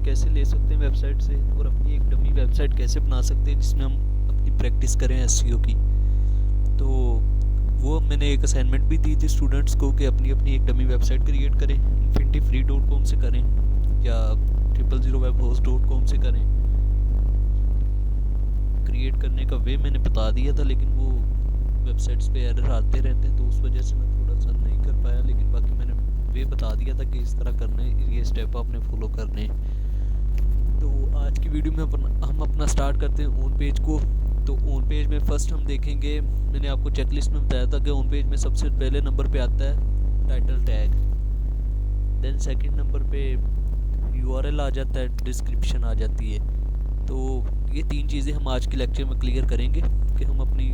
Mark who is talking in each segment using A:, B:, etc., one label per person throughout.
A: कैसे ले सकते हैं वेबसाइट से और अपनी एक डमी वेबसाइट कैसे बना सकते हैं जिसमें हम अपनी प्रैक्टिस करें एसईओ की। तो वो मैंने एक असाइनमेंट भी दी थी स्टूडेंट्स को कि अपनी अपनी एक डमी वेबसाइट क्रिएट करें, infinity-free.com से करें या 000webhost.com से करें। क्रिएट करने का वे मैंने बता दिया था, लेकिन वो वेबसाइट्स पे एरर आते रहते हैं तो उस वजह से मैं थोड़ा सा नहीं कर पाया, लेकिन बाकी मैंने वे बता दिया था कि इस तरह करना है, ये स्टेप आपने फॉलो करने हैं। तो आज की वीडियो में हम अपना स्टार्ट करते हैं ऑन पेज को। तो ऑन पेज में फर्स्ट हम देखेंगे, मैंने आपको चेकलिस्ट में बताया था कि ऑन पेज में सबसे पहले नंबर पे आता है title tag, then second number पे यूआरएल आ जाता है, डिस्क्रिप्शन आ जाती है। तो ये तीन चीज़ें हम आज के लेक्चर में क्लियर करेंगे कि हम अपनी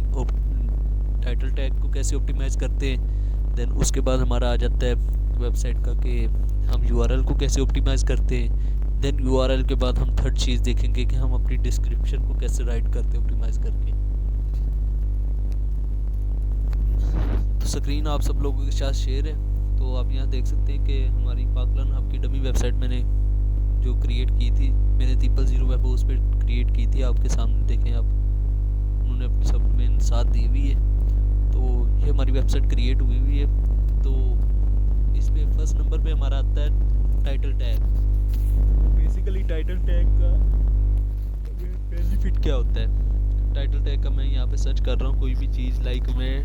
A: टाइटल टैग को कैसे ऑप्टिमाइज़ करते हैं। देन उसके बाद हमारा आ जाता है वेबसाइट का कि हम यूआरएल को कैसे ऑप्टिमाइज़ करते हैं। देन यूआरएल के बाद हम थर्ड चीज़ देखेंगे कि हम अपनी डिस्क्रिप्शन को कैसे राइट करते हैं ऑप्टिमाइज़ करके। तो स्क्रीन आप सब लोगों के साथ शेयर है, तो आप यहाँ देख सकते हैं कि हमारी पाकलन हब की डमी वेबसाइट मैंने जो क्रिएट की थी, मैंने 000webhost पे क्रिएट की थी, आपके सामने देखें आप, उन्होंने अपनी सब में साथ दी हुई है। तो ये हमारी वेबसाइट क्रिएट हुई है। तो इस पे फर्स्ट नंबर पे हमारा आता है title tag. Basically title tag का बेनिफिट क्या होता है? टाइटल टैग का मैं यहाँ पे सर्च कर रहा हूँ कोई भी चीज़, लाइक मैं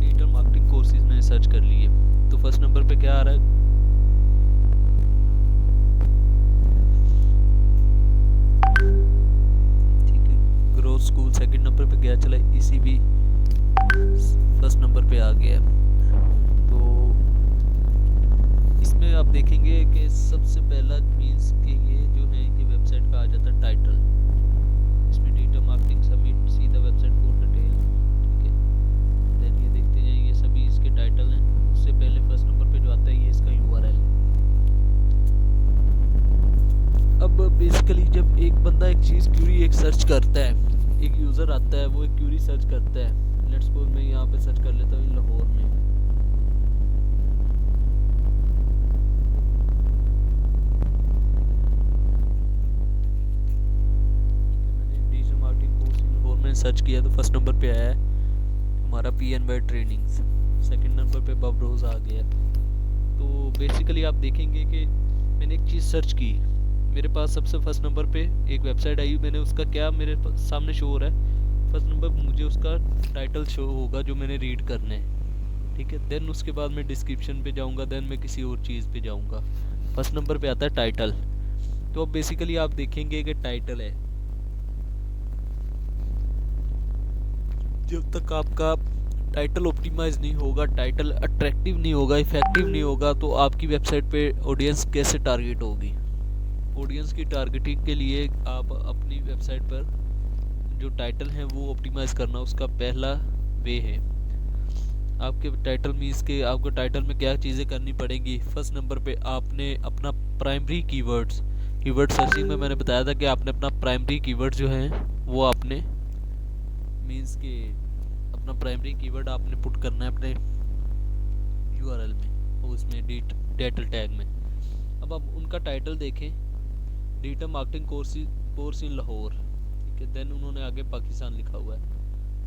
A: डिजिटल मार्केटिंग कोर्सेज मैंने सर्च कर लिए, तो फर्स्ट नंबर पे क्या आ रहा है? ठीक है, ग्रोथ स्कूल सेकंड नंबर पे गया, चला इसी भी फर्स्ट नंबर पे आ गया। तो इसमें आप देखेंगे कि सबसे पहला मीन्स कि ये जो है ये वेबसाइट का आ जाता है टाइटल। इसमें डिजिटल मार्केटिंग समिट, सीधा वेबसाइट फॉर डिटेल, ठीक है। देन ये देखते हैं ये सभी इसके टाइटल हैं। उससे पहले फर्स्ट नंबर पे जो आता है ये इसका यूआरएल। अब बेसिकली जब एक बंदा एक चीज़ क्यूरी एक सर्च करता है, एक यूज़र आता है वो एक क्यूरी सर्च करता है, लेट्स सपोज मैं यहाँ पे सर्च कर लेता हूँ लाहौर में, मैंने डिजिटल मार्केटिंग कोर्स लाहौर में सर्च किया तो फर्स्ट नंबर पे आया है हमारा PNY ट्रेनिंग्स, सेकंड नंबर पे बबरोज आ गया। तो बेसिकली आप देखेंगे कि मैंने एक चीज़ सर्च की, मेरे पास सबसे फर्स्ट नंबर पे एक वेबसाइट आई, मैंने उसका क्या मेरे सामने शो हो रहा है, फर्स्ट नंबर पे मुझे उसका टाइटल शो होगा जो मैंने रीड करना है, ठीक है। देन उसके बाद मैं डिस्क्रिप्शन पे जाऊंगा, देन मैं किसी और चीज़ पे जाऊंगा। फर्स्ट नंबर पे आता है टाइटल। तो अब बेसिकली आप देखेंगे कि टाइटल है, जब तक आपका टाइटल ऑप्टिमाइज नहीं होगा, टाइटल अट्रैक्टिव नहीं होगा, इफेक्टिव नहीं होगा, तो आपकी वेबसाइट पे ऑडियंस कैसे टारगेट होगी। ऑडियंस की टारगेटिंग के लिए आप अपनी वेबसाइट पर जो टाइटल हैं वो ऑप्टिमाइज़ करना उसका पहला वे है। आपके टाइटल मीन्स के आपको टाइटल में क्या चीज़ें करनी पड़ेंगी। फर्स्ट नंबर पे आपने अपना प्राइमरी कीवर्ड सर्चिंग में मैंने बताया था कि आपने अपना प्राइमरी कीवर्ड जो है वो आपने मीन्स के अपना प्राइमरी कीवर्ड आपने पुट करना है अपने यूआरएल में, उसमें टाइटल टैग में। अब आप उनका टाइटल देखें, digital marketing course in Lahore, ठीक है। देन उन्होंने आगे पाकिस्तान लिखा हुआ है।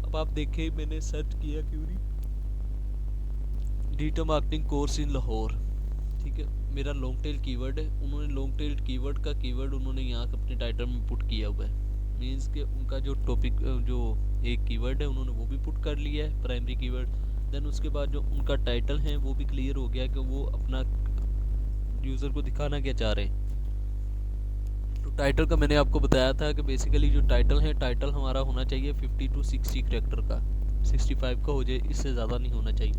A: अब आप देखें मैंने सर्च किया query digital marketing course in Lahore, ठीक है। मेरा लॉन्ग टेल कीवर्ड है, उन्होंने लॉन्ग टेल कीवर्ड का कीवर्ड उन्होंने यहाँ अपने टाइटल में पुट किया हुआ है। मीन्स के उनका जो टॉपिक जो एक कीवर्ड है उन्होंने वो भी पुट कर लिया है प्राइमरी कीवर्ड। देन उसके बाद जो उनका टाइटल है वो भी क्लियर हो गया कि वो अपना यूज़र को दिखाना क्या चाह रहे हैं। तो टाइटल का मैंने आपको बताया था कि बेसिकली जो टाइटल है, टाइटल हमारा होना चाहिए 50 to 60 करेक्टर का, 65 का हो जाए, इससे ज़्यादा नहीं होना चाहिए।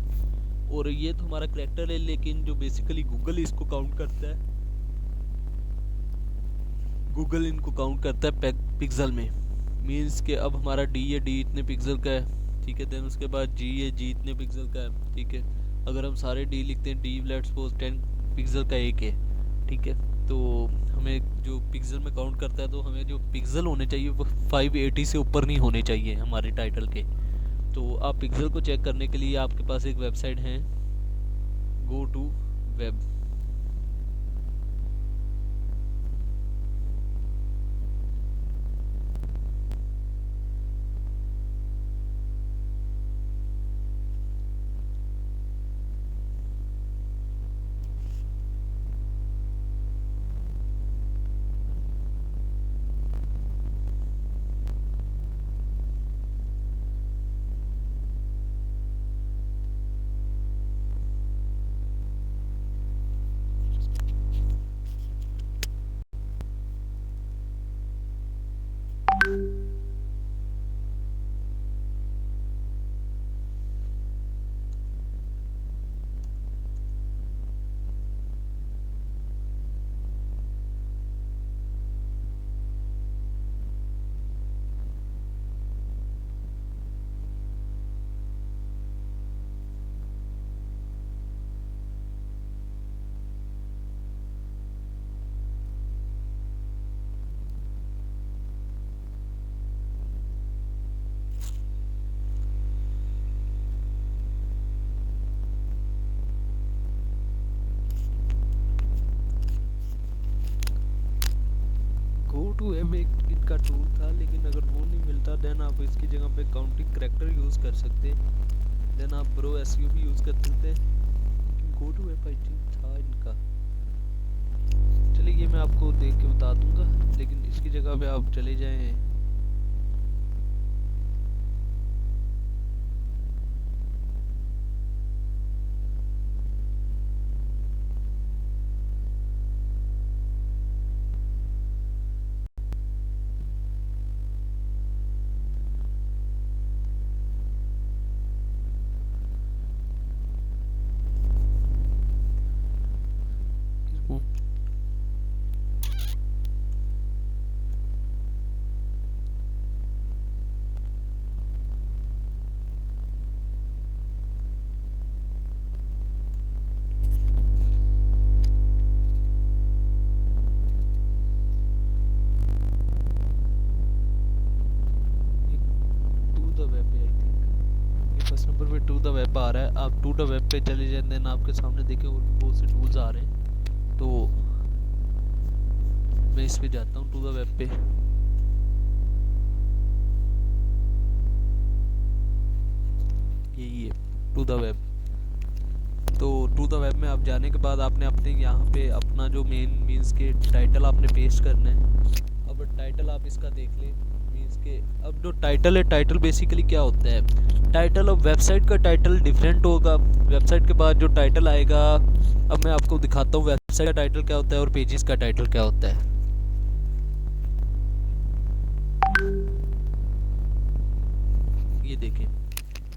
A: और ये तो हमारा करेक्टर है, लेकिन जो बेसिकली गूगल इसको काउंट करता है, गूगल इनको काउंट करता है पिक्सल में। मीन्स के अब हमारा डी है, डी इतने पिक्सल का है, ठीक है। देन उसके बाद जी है, जी इतने पिक्सल का है, ठीक है। अगर हम सारे डी लिखते हैं, डी लेट्स सपोज 10 पिक्सल का एक है, ठीक है। तो हमें जो पिक्सल में काउंट करता है, तो हमें जो पिक्सल होने चाहिए वो 580 से ऊपर नहीं होने चाहिए हमारे टाइटल के। तो आप पिक्सल को चेक करने के लिए आपके पास एक वेबसाइट है, go to web, to web में एक इनका टूल था, लेकिन अगर वो नहीं मिलता देन आप इसकी जगह पे काउंटिंग करैक्टर यूज़ कर सकते, देन आप प्रो एसईओ भी यूज़ कर सकते। Go to web I think था इनका, चलिए ये मैं आपको देख के बता दूंगा, लेकिन इसकी जगह पे आप चले जाएं इसको। टू द वेब पे आई थिंक ये फर्स्ट नंबर पे टू द वेब आ रहा है, आप टू द वेब पे चले जाएं, देन आपके सामने देखें और भी बहुत से टूल्स आ रहे हैं। तो मैं इस पे जाता हूँ टू द वेब पे। यही है टू द वेब। तो टू द वेब में आप जाने के बाद आपने अपने यहाँ पे अपना जो मेन मीन्स के टाइटल आपने पेस्ट करना है। अब टाइटल आप इसका देख लें, मीन्स के अब जो टाइटल है, टाइटल बेसिकली क्या होता है, टाइटल अब वेबसाइट का टाइटल डिफरेंट होगा। वेबसाइट के बाद जो टाइटल आएगा, अब मैं आपको दिखाता हूँ वेबसाइट का टाइटल क्या होता है और पेजेस का टाइटल क्या होता है। ये देखें,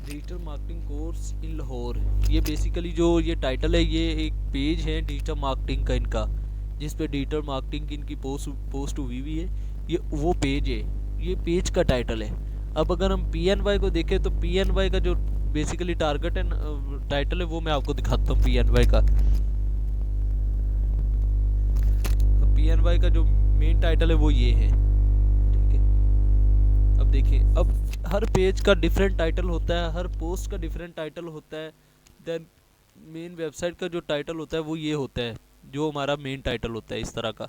A: digital marketing course in Lahore, ये बेसिकली जो ये टाइटल है, ये एक पेज है डिजिटल मार्केटिंग का इनका, जिस पे डिजिटल मार्केटिंग की इनकी पोस्ट हुई हुई है। ये वो पेज है, ये पेज का टाइटल है। अब अगर हम PNY को देखें तो PNY का जो बेसिकली टारगेट है टाइटल है, वो मैं आपको दिखाता हूँ PNY का। PNY का जो मेन टाइटल है वो ये है, ठीक है। अब देखिए, अब हर पेज का डिफरेंट टाइटल होता है, हर पोस्ट का डिफरेंट टाइटल होता है। देन मेन वेबसाइट का जो टाइटल होता है वो ये होता है, जो हमारा मेन टाइटल होता है इस तरह का।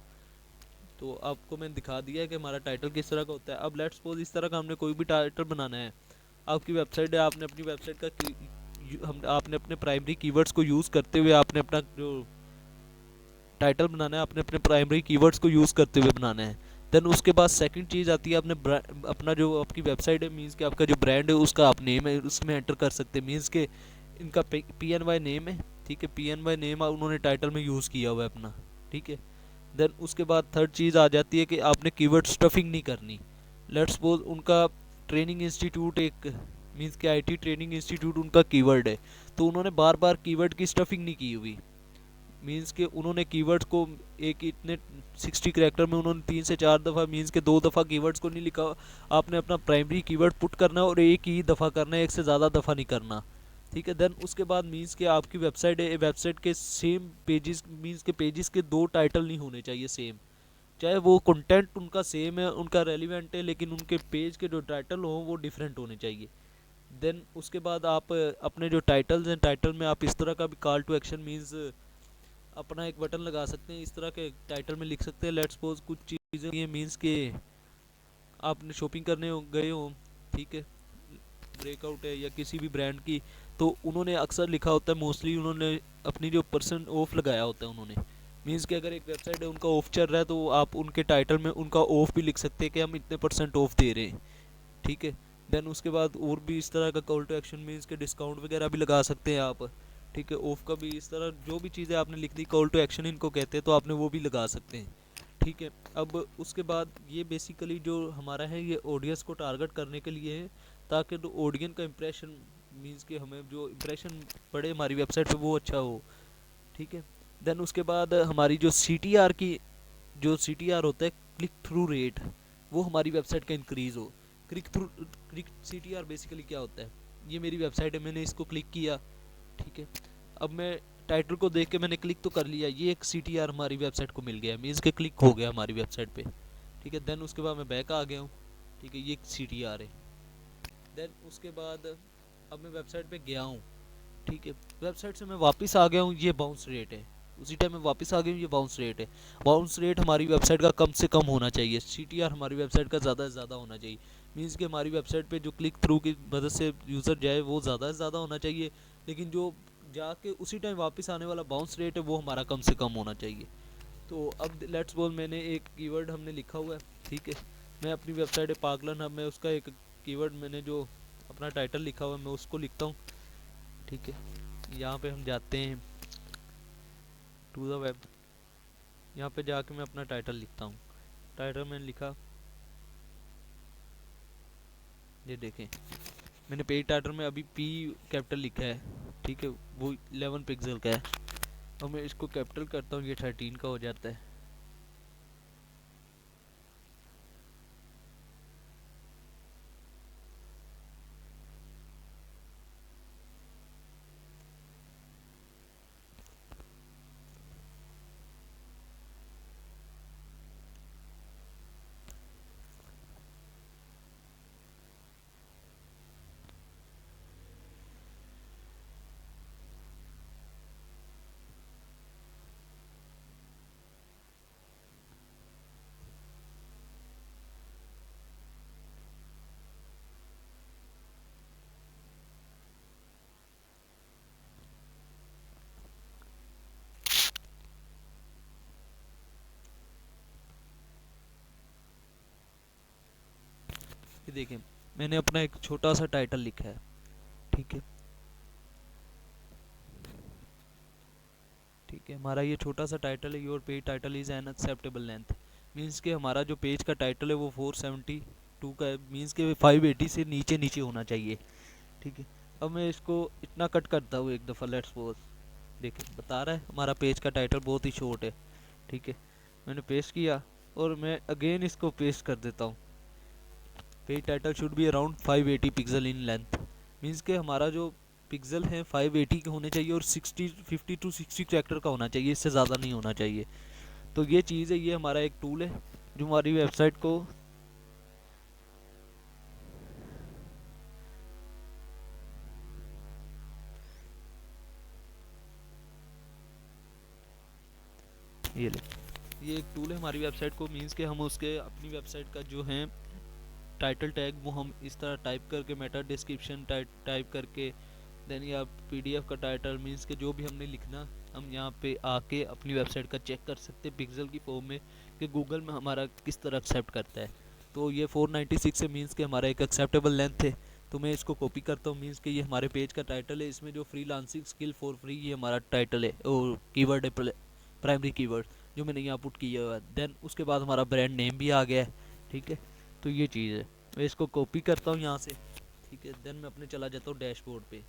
A: तो आपको मैंने दिखा दिया है कि हमारा टाइटल किस तरह का होता है। अब लेट्स सपोज इस तरह का हमने कोई भी टाइटल बनाना है। आपकी वेबसाइट है, आपने अपनी वेबसाइट का आपने अपने प्राइमरी कीवर्ड्स को यूज़ करते हुए आपने अपना जो टाइटल बनाना है, आपने अपने प्राइमरी कीवर्ड्स को यूज़ करते हुए बनाना है। देन उसके बाद सेकंड चीज़ आती है, आपने अपना जो आपकी वेबसाइट है, मीन्स कि आपका जो ब्रांड है उसका आप नेम है उसमें एंटर कर सकते हैं। मीन्स के इनका PNY नेम है, ठीक है, PNY नेम उन्होंने टाइटल में यूज़ किया हुआ है अपना, ठीक है। देन उसके बाद थर्ड चीज़ आ जाती है कि आपने कीवर्ड स्टफिंग नहीं करनी। लेट्स सपोज उनका ट्रेनिंग इंस्टीट्यूट एक मीन्स के IT ट्रेनिंग इंस्टीट्यूट उनका कीवर्ड है, तो उन्होंने बार बार कीवर्ड की स्टफिंग नहीं की हुई। मीन्स के उन्होंने कीवर्ड्स को एक इतने 60 करैक्टर में उन्होंने 3 से 4 दफ़ा मीन्स के 2 दफ़ा कीवर्ड्स को नहीं लिखा। आपने अपना प्राइमरी कीवर्ड पुट करना है और एक ही दफ़ा करना है, एक से ज़्यादा दफ़ा नहीं करना, ठीक है। देन उसके बाद मीन्स के आपकी वेबसाइट है, वेबसाइट के सेम पेजेस मीन्स के पेजेस के दो टाइटल नहीं होने चाहिए सेम, चाहे वो कंटेंट उनका सेम है, उनका रेलिवेंट है, लेकिन उनके पेज के जो टाइटल हों वो डिफरेंट होने चाहिए। देन उसके बाद आप अपने जो टाइटल्स हैं, टाइटल में आप इस तरह का भी कॉल टू एक्शन मीन्स अपना एक बटन लगा सकते हैं, इस तरह के टाइटल में लिख सकते हैं। लेट्स सपोज कुछ चीज़ें ये मीन्स के आपने शॉपिंग करने गए हो, ठीक है, ब्रेकआउट है या किसी भी ब्रांड की, तो उन्होंने अक्सर लिखा होता है, मोस्टली उन्होंने अपनी जो % ऑफ लगाया होता है उन्होंने। मीन्स कि अगर एक वेबसाइट है उनका ऑफ चल रहा है, तो आप उनके टाइटल में उनका ऑफ भी लिख सकते हैं कि हम इतने % ऑफ दे रहे हैं, ठीक है। देन उसके बाद और भी इस तरह का कॉल टू एक्शन मीन्स के डिस्काउंट वगैरह भी लगा सकते हैं आप, ठीक है। ऑफ का भी इस तरह जो भी चीज़ें आपने लिख दी, कॉल टू एक्शन इनको कहते हैं, तो आपने वो भी लगा सकते हैं, ठीक है। अब उसके बाद ये बेसिकली जो हमारा है, ये ऑडियंस को टारगेट करने के लिए है, ताकि जो ऑडियंस का इंप्रेशन मीन्स के हमें जो इंप्रेशन पड़े हमारी वेबसाइट पे वो अच्छा हो, ठीक है। देन उसके बाद हमारी जो CTR की जो CTR होता है, क्लिक थ्रू रेट, वो हमारी वेबसाइट का इंक्रीज़ हो। क्लिक CTR बेसिकली क्या होता है, ये मेरी वेबसाइट है, मैंने इसको क्लिक किया, ठीक है। अब मैं टाइटल को देख के मैंने क्लिक तो कर लिया, ये एक CTR हमारी वेबसाइट को मिल गया, मीन्स के क्लिक हो गया हमारी वेबसाइट पे, ठीक है। देन उसके बाद मैं बैक आ गया हूँ, ठीक है, ये CTR है। देन उसके बाद अब मैं वेबसाइट पे गया हूँ, ठीक है, वेबसाइट से मैं वापस आ गया हूँ, ये बाउंस रेट है। उसी टाइम मैं वापस आ गई हूँ, ये बाउंस रेट है। बाउंस रेट हमारी वेबसाइट का कम से कम होना चाहिए, CTR हमारी वेबसाइट का ज़्यादा से ज़्यादा होना चाहिए। मीन्स कि हमारी वेबसाइट पे जो क्लिक थ्रू की मदद से यूज़र जाए वो ज़्यादा से ज़्यादा होना चाहिए, लेकिन जो जाके उसी टाइम वापस आने वाला बाउंस रेट है वो हमारा कम से कम होना चाहिए। तो अब लेट्स सपोज मैंने एक कीवर्ड हमने लिखा हुआ है, ठीक है। मैं अपनी वेबसाइट है पागलन हब में उसका एक कीवर्ड मैंने जो अपना टाइटल लिखा हुआ है मैं उसको लिखता हूँ, ठीक है। यहाँ पे हम जाते हैं टू द वेब, यहाँ पे जाके मैं अपना टाइटल लिखता हूँ। टाइटल मैंने लिखा, ये देखें मैंने पेज टाइटल में अभी P कैपिटल लिखा है, ठीक है, वो 11 पिक्सल का है। और मैं इसको कैपिटल करता हूँ, ये 13 का हो जाता है। ये देखें मैंने अपना एक छोटा सा टाइटल लिखा है, ठीक है। ठीक है, हमारा ये छोटा सा टाइटल है, your page title is an acceptable length. Means कि हमारा जो पेज का टाइटल है वो 472 का है, मीन्स कि 580 से नीचे नीचे होना चाहिए, ठीक है। अब मैं इसको इतना कट करता हूँ एक दफ़ा, लेट्स सपोज देखिए बता रहा है हमारा पेज का टाइटल बहुत ही शॉर्ट है, ठीक है। मैंने पेस्ट किया और मैं अगेन इसको पेस्ट कर देता हूँ। Page title should be around 580 pixel in length. Means कि हमारा जो पिक्सल है 580 के होने चाहिए और 50 टू 60 कैरेक्टर का होना चाहिए, इससे ज़्यादा नहीं होना चाहिए। तो ये चीज़ है, ये हमारा एक टूल है जो हमारी वेबसाइट को ये ले, ये एक टूल है हमारी वेबसाइट को। मीन्स के हम उसके अपनी वेबसाइट का जो है टाइटल टैग वो हम इस तरह टाइप करके मेटा डिस्क्रिप्शन टाइप करके देन या PDF का टाइटल, मीन्स के जो भी हमने लिखना हम यहाँ पे आके अपनी वेबसाइट का चेक कर सकते हैं पिक्सल की फॉर्म में कि गूगल में हमारा किस तरह एक्सेप्ट करता है। तो ये 496 है, मीन्स के हमारा एक एक्सेप्टेबल लेंथ है। तो मैं इसको कॉपी करता हूँ, मीन्स के ये हमारे पेज का टाइटल है, इसमें जो फ्रीलांसिंग स्किल फॉर फ्री ये हमारा टाइटल है और कीवर्ड है प्राइमरी कीवर्ड जो मैंने यहाँ पुट किया हुआ है। देन उसके बाद हमारा ब्रांड नेम भी आ गया है, ठीक है। तो ये चीज़ है, मैं इसको कॉपी करता हूँ यहाँ से, ठीक है। देन मैं अपने चला जाता हूँ डैशबोर्ड पे।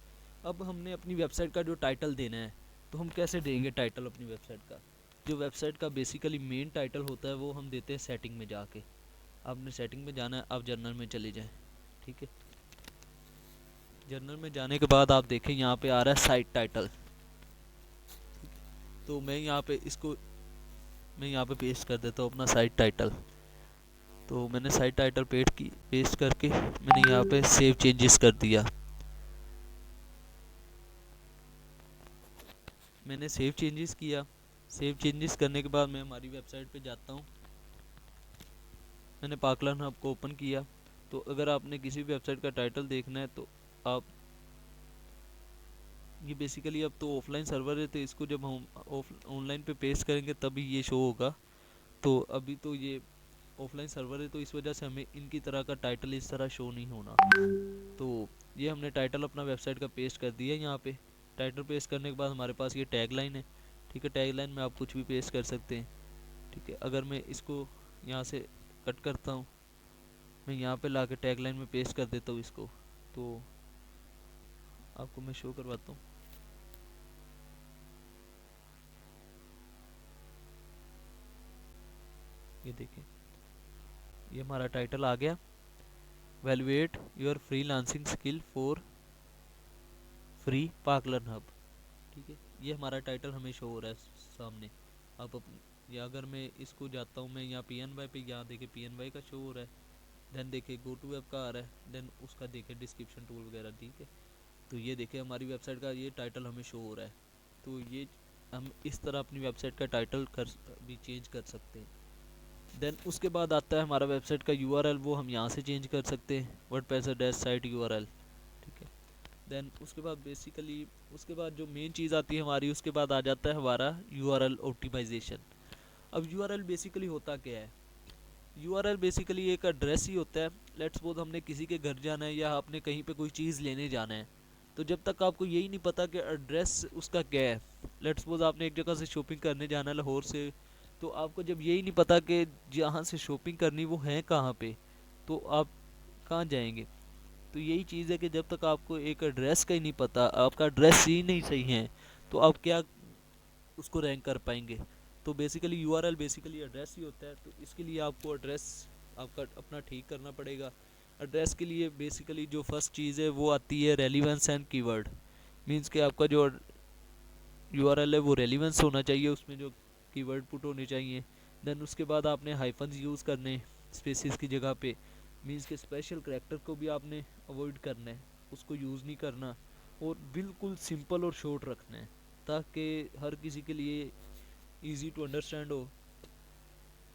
A: अब हमने अपनी वेबसाइट का जो टाइटल देना है तो हम कैसे देंगे टाइटल अपनी वेबसाइट का। जो वेबसाइट का बेसिकली मेन टाइटल होता है वो हम देते हैं सेटिंग में जाके। आपने सेटिंग में जाना है, आप जर्नल में चले जाएं, ठीक है। जर्नल में जाने के बाद आप देखें यहाँ पे आ रहा है साइट टाइटल। तो मैं यहाँ पे पेस्ट कर देता हूँ अपना साइट टाइटल। तो मैंने साइट टाइटल पेस्ट करके मैंने यहाँ पे सेव चेंजेस कर दिया। मैंने सेव चेंजेस किया। सेव चेंजेस करने के बाद मैं हमारी वेबसाइट पे जाता हूँ। मैंने पाकलन हब को ओपन किया। तो अगर आपने किसी भी वेबसाइट का टाइटल देखना है तो आप ये बेसिकली अब तो ऑफलाइन सर्वर है, तो इसको जब हम ऑनलाइन पे पेस्ट करेंगे तभी ये शो होगा। तो अभी तो ये ऑफलाइन सर्वर है तो इस वजह से हमें इनकी तरह का टाइटल इस तरह शो नहीं होना। तो ये हमने टाइटल अपना वेबसाइट का पेस्ट कर दिया यहाँ पे। टाइटल पेस्ट करने के बाद हमारे पास ये टैग लाइन है, ठीक है। टैग लाइन में आप कुछ भी पेस्ट कर सकते हैं, ठीक है। अगर मैं इसको यहाँ से कट करता हूँ, मैं यहाँ पे ला के टैग लाइन में पेस्ट कर देता हूँ इसको, तो आपको मैं शो करवाता हूँ। ये देखें ये हमारा टाइटल आ गया, valuate your freelancing skill for free पार्कलर हब, ठीक है। ये हमारा टाइटल हमें शो हो रहा है सामने। आप या अगर मैं इसको जाता हूँ, मैं यहाँ PNY पे, यहाँ देखे PNY का शो हो रहा है। देन देखे गो टू वेब का आ रहा है, देन उसका देखे डिस्क्रिप्शन टूल वगैरह, ठीक है। तो ये देखे हमारी वेबसाइट का ये टाइटल हमें शो हो रहा है। तो ये हम इस तरह अपनी वेबसाइट का टाइटल कर भी चेंज कर सकते हैं। देन उसके बाद आता है हमारा वेबसाइट का यूआरएल, वो हम यहाँ से चेंज कर सकते हैं, वर्डप्रेस डैश साइट यूआरएल। ठीक है। देन उसके बाद बेसिकली उसके बाद जो मेन चीज़ आती है हमारी, उसके बाद आ जाता है हमारा यूआरएल ऑप्टिमाइजेशन। अब यूआरएल बेसिकली होता क्या है? यूआरएल बेसिकली एक एड्रेस ही होता है। लेट्स सपोज हमने किसी के घर जाना है या आपने कहीं पे कोई चीज़ लेने जाना है, तो जब तक आपको यही नहीं पता कि एड्रेस उसका क्या है, लेट्स सपोज आपने एक जगह से शॉपिंग करने जाना है लाहौर से, तो आपको जब यही नहीं पता कि जहाँ से शॉपिंग करनी वो है कहाँ पे, तो आप कहाँ जाएंगे? तो यही चीज़ है कि जब तक आपको एक एड्रेस का ही नहीं पता, आपका एड्रेस ही नहीं सही है, तो आप क्या उसको रैंक कर पाएंगे? तो बेसिकली यूआरएल बेसिकली एड्रेस ही होता है। तो इसके लिए आपको एड्रेस आपका अपना ठीक करना पड़ेगा। एड्रेस के लिए बेसिकली जो फर्स्ट चीज़ है वो आती है रेलिवेंस एंड कीवर्ड। मींस कि आपका जो यूआरएल है वो रेलिवेंस होना चाहिए, उसमें जो कीवर्ड पुट होने चाहिए। देन उसके बाद आपने हाइफन्स यूज़ करने स्पेसिस की जगह पे। मींस के स्पेशल करैक्टर को भी आपने अवॉइड करना है, उसको यूज़ नहीं करना, और बिल्कुल सिंपल और शॉर्ट रखना है ताकि हर किसी के लिए इजी टू अंडरस्टैंड हो।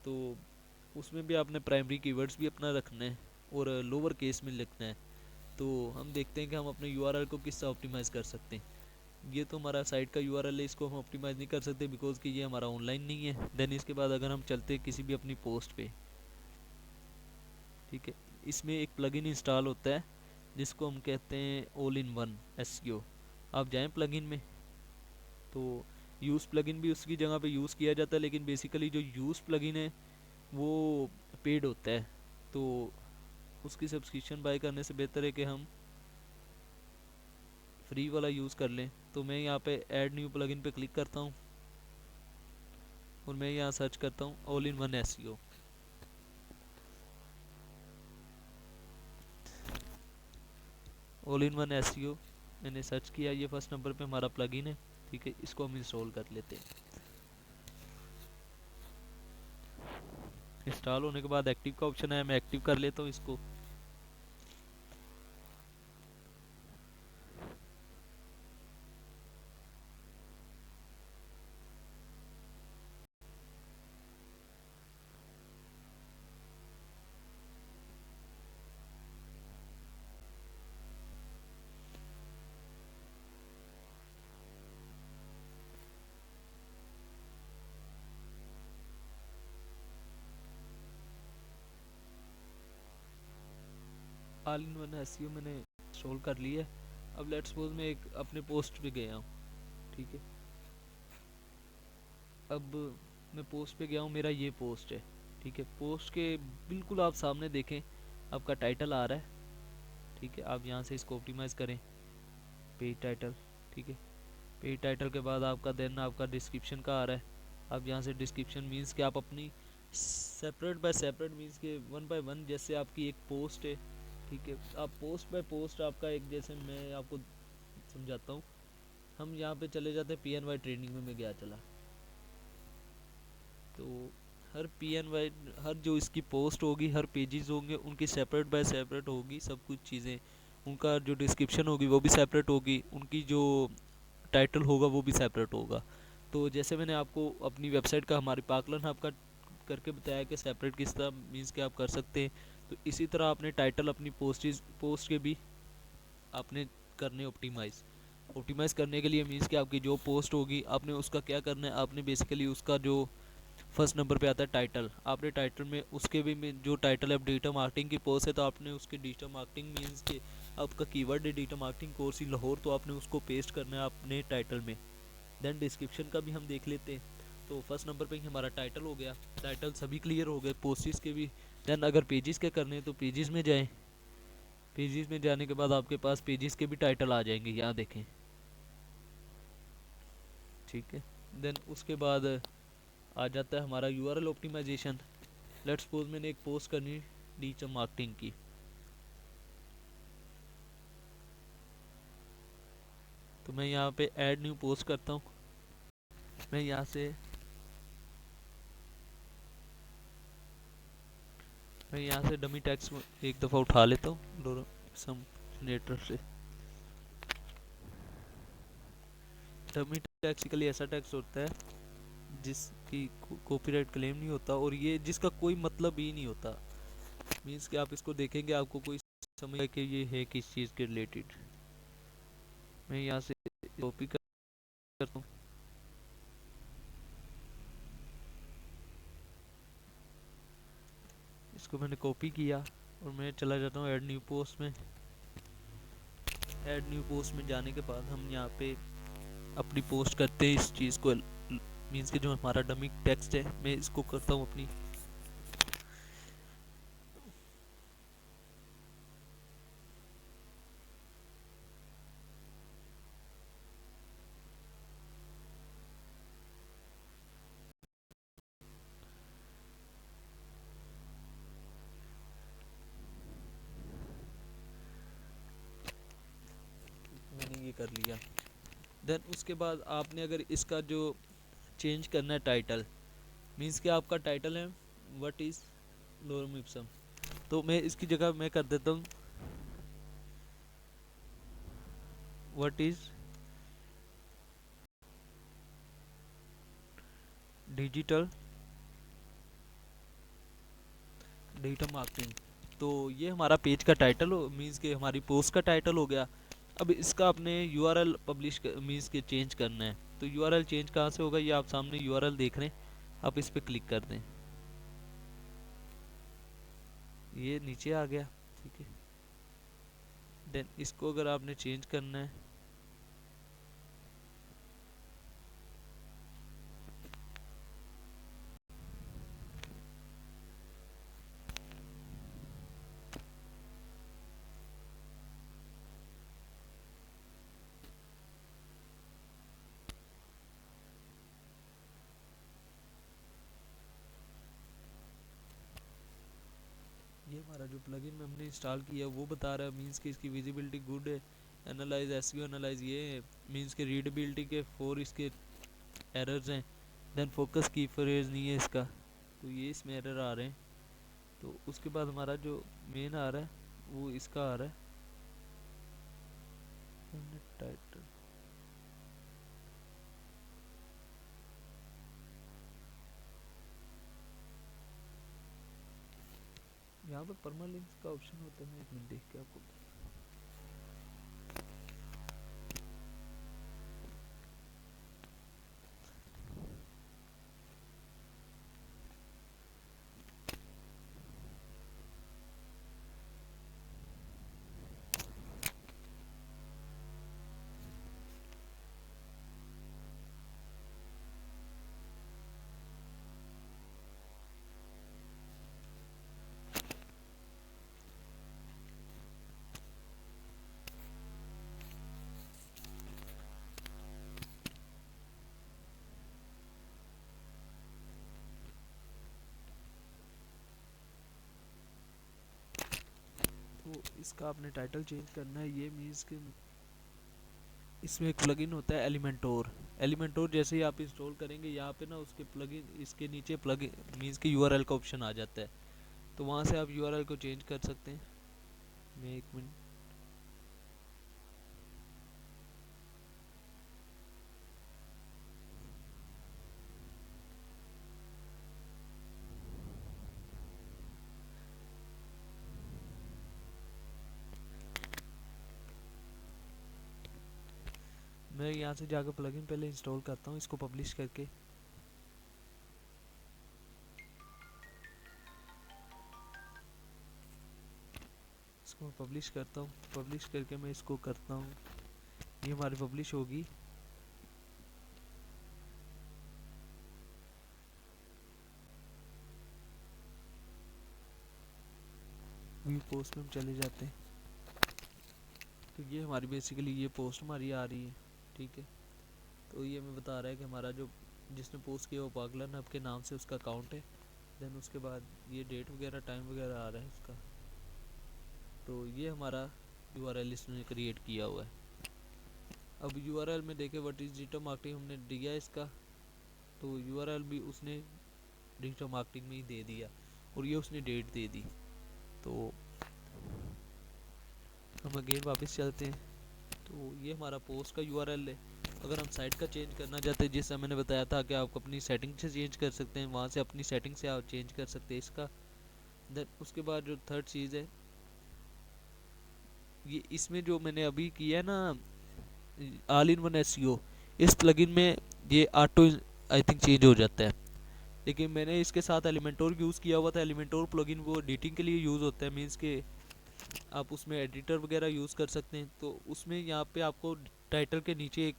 A: तो उसमें भी आपने प्राइमरी कीवर्ड्स भी अपना रखना है और लोअर केस में लिखना है। तो हम देखते हैं कि हम अपने यूआरएल को किस तरह ऑप्टिमाइज़ कर सकते हैं। ये तो हमारा साइट का यूआरएल है, इसको हम ऑप्टिमाइज़ नहीं कर सकते बिकॉज कि ये हमारा ऑनलाइन नहीं है। देन इसके बाद अगर हम चलते हैं किसी भी अपनी पोस्ट पे, ठीक है, इसमें एक प्लगइन इंस्टॉल होता है जिसको हम कहते हैं ऑल इन वन एसईओ। आप जाएं प्लगइन में, तो यूज़ प्लगइन भी उसकी जगह पे यूज़ किया जाता है, लेकिन बेसिकली जो यूज़ प्लगइन है वो पेड होता है। तो उसकी सब्सक्रिप्शन बाय करने से बेहतर है कि हम फ्री वाला यूज़ कर लें। तो मैं यहाँ पे ऐड न्यू प्लगइन पे क्लिक करता हूँ और मैं यहाँ सर्च करता हूँ all in one SEO. All in one SEO मैंने सर्च किया, ये फर्स्ट नंबर पे हमारा प्लगइन है। ठीक है, इसको हम इंस्टॉल कर लेते हैं। इंस्टॉल होने के बाद एक्टिव का ऑप्शन है, मैं एक्टिव कर लेता हूँ इसको। ऑल इन वन एसईओ मैंने इंस्टॉल कर लिया है। अब लेट्स सपोज मैं एक अपने पोस्ट पे गया हूँ। ठीक है, अब मैं पोस्ट पे गया हूँ, मेरा ये पोस्ट है। ठीक है, पोस्ट के बिल्कुल आप सामने देखें आपका टाइटल आ रहा है। ठीक है, आप यहाँ से इसको ऑप्टिमाइज़ करें, पेज टाइटल। ठीक है, पेज टाइटल के बाद आपका देन आपका डिस्क्रिप्शन का आ रहा है। आप यहाँ से डिस्क्रिप्शन मीन्स कि आप अपनी सेपरेट बाय सेपरेट मीन्स के वन बाय वन, जैसे आपकी एक पोस्ट है। ठीक है, आप पोस्ट बाय पोस्ट आपका एक, जैसे मैं आपको समझाता हूँ। हम यहाँ पे चले जाते हैं PNY ट्रेनिंग में, मैं गया चला, तो हर PNY हर जो इसकी पोस्ट होगी, हर पेजेस होंगे उनकी सेपरेट बाय सेपरेट होगी सब कुछ चीज़ें। उनका जो डिस्क्रिप्शन होगी वो भी सेपरेट होगी, उनकी जो टाइटल होगा वो भी सेपरेट होगा। तो जैसे मैंने आपको अपनी वेबसाइट का हमारी पाकलन हब का करके बताया कि सेपरेट किस तरह मीन्स कि आप कर सकते हैं, तो इसी तरह आपने टाइटल अपनी पोस्ट के भी आपने करने ऑप्टिमाइज़। ऑप्टिमाइज़ करने के लिए मीन्स कि आपकी जो पोस्ट होगी आपने उसका क्या करना है, आपने बेसिकली उसका जो फर्स्ट नंबर पे आता है टाइटल, आपने टाइटल में उसके भी में जो टाइटल है डिजिटल मार्केटिंग की पोस्ट है, तो आपने उसके डिजिटल मार्केटिंग मीन्स के आपका कीवर्ड है digital marketing course in Lahore, तो आपने उसको पेस्ट करना है अपने टाइटल में। देन डिस्क्रिप्शन का भी हम देख लेते हैं। तो फर्स्ट नंबर पे ही हमारा टाइटल हो गया, टाइटल सभी क्लियर हो गए, पोस्टिस के भी। देन अगर पेजेस के करने हैं तो पेजेस में जाएं। पेजेस में जाने के बाद आपके पास पेजेस के भी टाइटल आ जाएंगे, यहाँ देखें। ठीक है, देन उसके बाद आ जाता है हमारा यूआरएल ऑप्टिमाइजेशन। लेट्स सपोज मैंने एक पोस्ट करनी डिजिटल मार्केटिंग की, तो मैं यहाँ पे ऐड न्यू पोस्ट करता हूँ। मैं यहाँ से डमी टैक्स एक दफ़ा उठा लेता हूँ सम जनरेटर से। डमी टैक्स बेसिकली ऐसा टैक्स होता है जिसकी कॉपीराइट क्लेम नहीं होता और ये जिसका कोई मतलब ही नहीं होता। मीन्स कि आप इसको देखेंगे आपको कोई समझ कि ये है किस चीज़ के रिलेटेड। मैं यहाँ से कॉपी करता हूँ, इसको मैंने कॉपी किया और मैं चला जाता हूँ ऐड न्यू पोस्ट में। ऐड न्यू पोस्ट में जाने के बाद हम यहाँ पे अपनी पोस्ट करते हैं इस चीज़ को। मीन्स कि जो हमारा डमी टेक्स्ट है मैं इसको करता हूँ अपनी मैंने ये कर लिया। देन उसके बाद आपने अगर इसका जो चेंज करना है टाइटल, मीन्स कि आपका टाइटल है व्हाट इज लोरम इप्सम, तो मैं इसकी जगह मैं कर देता हूँ what is digital digital marketing. तो ये हमारा पेज का टाइटल हो, मीन्स कि हमारी पोस्ट का टाइटल हो गया। अब इसका आपने यूआरएल पब्लिश मीन्स के चेंज करना है। तो यूआरएल चेंज कहाँ से होगा, ये आप सामने यूआरएल देख रहे हैं, आप इस पर क्लिक कर दें, ये नीचे आ गया। ठीक है, देन इसको अगर आपने चेंज करना है, ये हमारा जो प्लगइन हमने इंस्टॉल किया वो बता रहा है मीन्स कि इसकी विजिबिलिटी गुड है, एनालाइज एसईओ एनालाइज ये है, मीन्स के रीडेबिलिटी के 4 इसके एरर्स हैं। देन फोकस की फ्रेज नहीं है इसका, तो ये इसमें एरर आ रहे हैं। तो उसके बाद हमारा जो मेन आ रहा है वो इसका आ रहा है टाइटल। यहाँ पर परमालिंक्स का ऑप्शन होता है, मैं एक मिनट देख के आपको। तो इसका आपने टाइटल चेंज करना है। ये मीन्स कि इसमें एक प्लगइन होता है एलिमेंटोर। एलिमेंटोर जैसे ही आप इंस्टॉल करेंगे यहाँ पे ना उसके प्लगइन इसके नीचे प्लगइन मीन्स कि यूआरएल का ऑप्शन आ जाता है, तो वहाँ से आप यूआरएल को चेंज कर सकते हैं। मैं एक मिनट, मैं यहाँ से जाकर प्लगइन पहले इंस्टॉल करता हूँ इसको पब्लिश करके। इसको मैं पब्लिश करता हूँ, पब्लिश करके मैं इसको करता हूँ, ये हमारी पब्लिश होगी। व्यू पोस्ट में हम चले जाते हैं, तो ये हमारी बेसिकली ये पोस्ट हमारी आ रही है। ठीक है, तो ये हमें बता रहा है कि हमारा जो जिसने पोस्ट किया वो पागलन आपके नाम से उसका अकाउंट है। देन उसके बाद ये डेट वगैरह टाइम वगैरह आ रहा है उसका। तो ये हमारा यूआरएल इसने क्रिएट किया हुआ है। अब यूआरएल में देखे व्हाट इज डिजिटल मार्केटिंग हमने दिया इसका, तो यूआरएल भी उसने डिजिटल मार्केटिंग में ही दे दिया और ये उसने डेट दे दी। तो हम अगेन वापस चलते हैं, तो ये हमारा पोस्ट का यूआरएल है। अगर हम साइट का चेंज करना चाहते हैं, जैसा मैंने बताया था कि आप अपनी सेटिंग से चेंज कर सकते हैं, वहाँ से अपनी सेटिंग से आप चेंज कर सकते हैं इसका। देन उसके बाद जो थर्ड चीज़ है, ये इसमें जो मैंने अभी किया है ना, ऑल इन वन एसईओ, इस प्लगइन में ये ऑटो आई थिंक चेंज हो जाता है। लेकिन मैंने इसके साथ एलिमेंटोर यूज़ किया हुआ था। एलिमेंटोर प्लगइन वो एडिटिंग के लिए यूज़ होता है, मीन्स के आप उसमें एडिटर वगैरह यूज़ कर सकते हैं। तो उसमें यहाँ पे आपको टाइटल के नीचे एक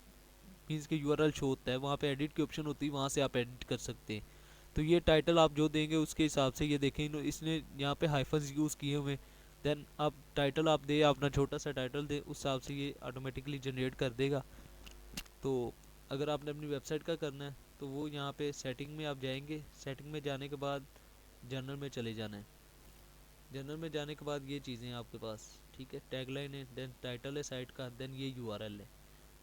A: मीन्स के यूआरएल शो होता है, वहाँ पे एडिट की ऑप्शन होती है, वहाँ से आप एडिट कर सकते हैं। तो ये टाइटल आप जो देंगे उसके हिसाब से, ये देखें इसने यहाँ पे हाइफन्स यूज़ किए हुए। देन आप टाइटल आप दे, अपना छोटा सा टाइटल दे, उस हिसाब से ये ऑटोमेटिकली जनरेट कर देगा। तो अगर आपने अपनी वेबसाइट का करना है तो वो यहाँ पे सेटिंग में आप जाएंगे। सेटिंग में जाने के बाद जनरल में चले जाना है। जनरल में जाने के बाद ये चीज़ें हैं आपके पास, ठीक है। टैगलाइन है, देन टाइटल है साइट का, देन ये यूआरएल है।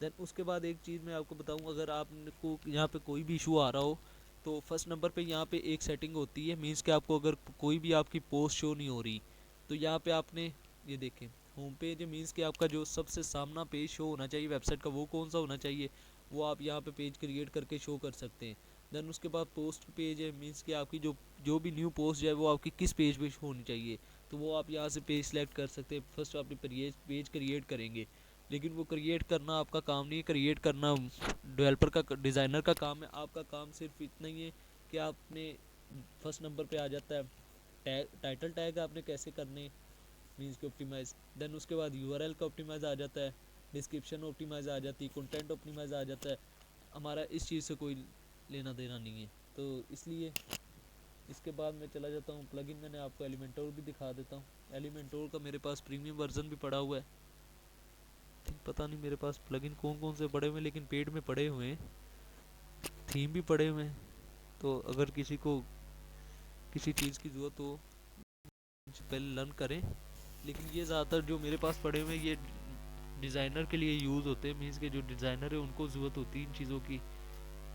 A: देन उसके बाद एक चीज़ मैं आपको बताऊँ, अगर आपको यहाँ पे कोई भी इशू आ रहा हो तो फर्स्ट नंबर पे यहाँ पे एक सेटिंग होती है, मीन्स कि आपको अगर कोई भी आपकी पोस्ट शो नहीं हो रही तो यहाँ पे आपने ये देखें होम पेज है, मीन्स कि आपका जो सबसे सामना पेज शो होना चाहिए वेबसाइट का, वो कौन सा होना चाहिए, वो आप यहाँ पे पेज क्रिएट करके शो कर सकते हैं। देन उसके बाद पोस्ट पेज है, मीन्स कि आपकी जो जो भी न्यू पोस्ट है वो आपकी किस पेज पे होनी चाहिए, तो वो आप यहाँ से पेज सेलेक्ट कर सकते हैं। फर्स्ट आप पेज क्रिएट करेंगे, लेकिन वो क्रिएट करना आपका काम नहीं है, क्रिएट करना डेवलपर का, डिज़ाइनर का काम है। आपका काम सिर्फ इतना ही है कि आपने फर्स्ट नंबर पे आ जाता है टाइटल टैग आपने कैसे करने, मीन्स के ऑप्टिमाइज। देन उसके बाद यूआरएल का ऑप्टिमाइज आ जाता है, डिस्क्रिप्शन ऑप्टिमाइज आ जाती है, कंटेंट ऑप्टिमाइज आ जाता है। हमारा इस चीज़ से कोई लेना देना नहीं है, तो इसलिए इसके बाद मैं चला जाता हूँ प्लगइन। मैंने आपको एलिमेंटोर भी दिखा देता हूँ। एलिमेंटोर का मेरे पास प्रीमियम वर्जन भी पड़ा हुआ है। पता नहीं मेरे पास प्लगइन कौन कौन से पड़े हुए हैं, लेकिन पेड में पड़े हुए हैं, थीम भी पड़े हुए हैं। तो अगर किसी को किसी चीज़ की ज़रूरत हो पहले लर्न करें। लेकिन ये ज़्यादातर जो मेरे पास पड़े हुए हैं ये डिज़ाइनर के लिए यूज़ होते हैं, मीन्स के जो डिज़ाइनर है उनको ज़रूरत होती है इन चीज़ों की।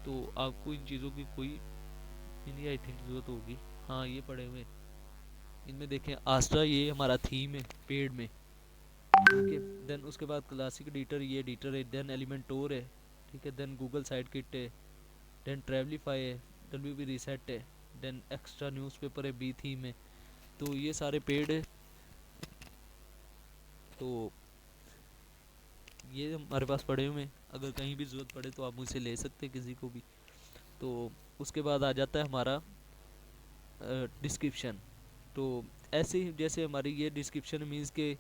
A: तो आपको इन चीज़ों की कोई नहीं आई थिंक ज़रूरत होगी। हाँ ये पड़े हुए हैं, इनमें देखें आस्ट्रा, ये हमारा थीम है पेड में, ठीक है। देन उसके बाद क्लासिक एडिटर, ये एडिटर है। देन एलिमेंटोर है, ठीक है। देन गूगल साइड किट है, देन ट्रेवलीफाई है, डब्ल्यू बी रीसेट है, देन एक्स्ट्रा न्यूज़पेपर है, बी थीम है। तो ये सारे पेड है। तो ये हमारे पास पड़े हुए हैं, अगर कहीं भी ज़रूरत पड़े तो आप मुझसे ले सकते हैं किसी को भी। तो उसके बाद आ जाता है हमारा डिस्क्रिप्शन। तो ऐसे ही जैसे हमारी ये डिस्क्रिप्शन मीन्स के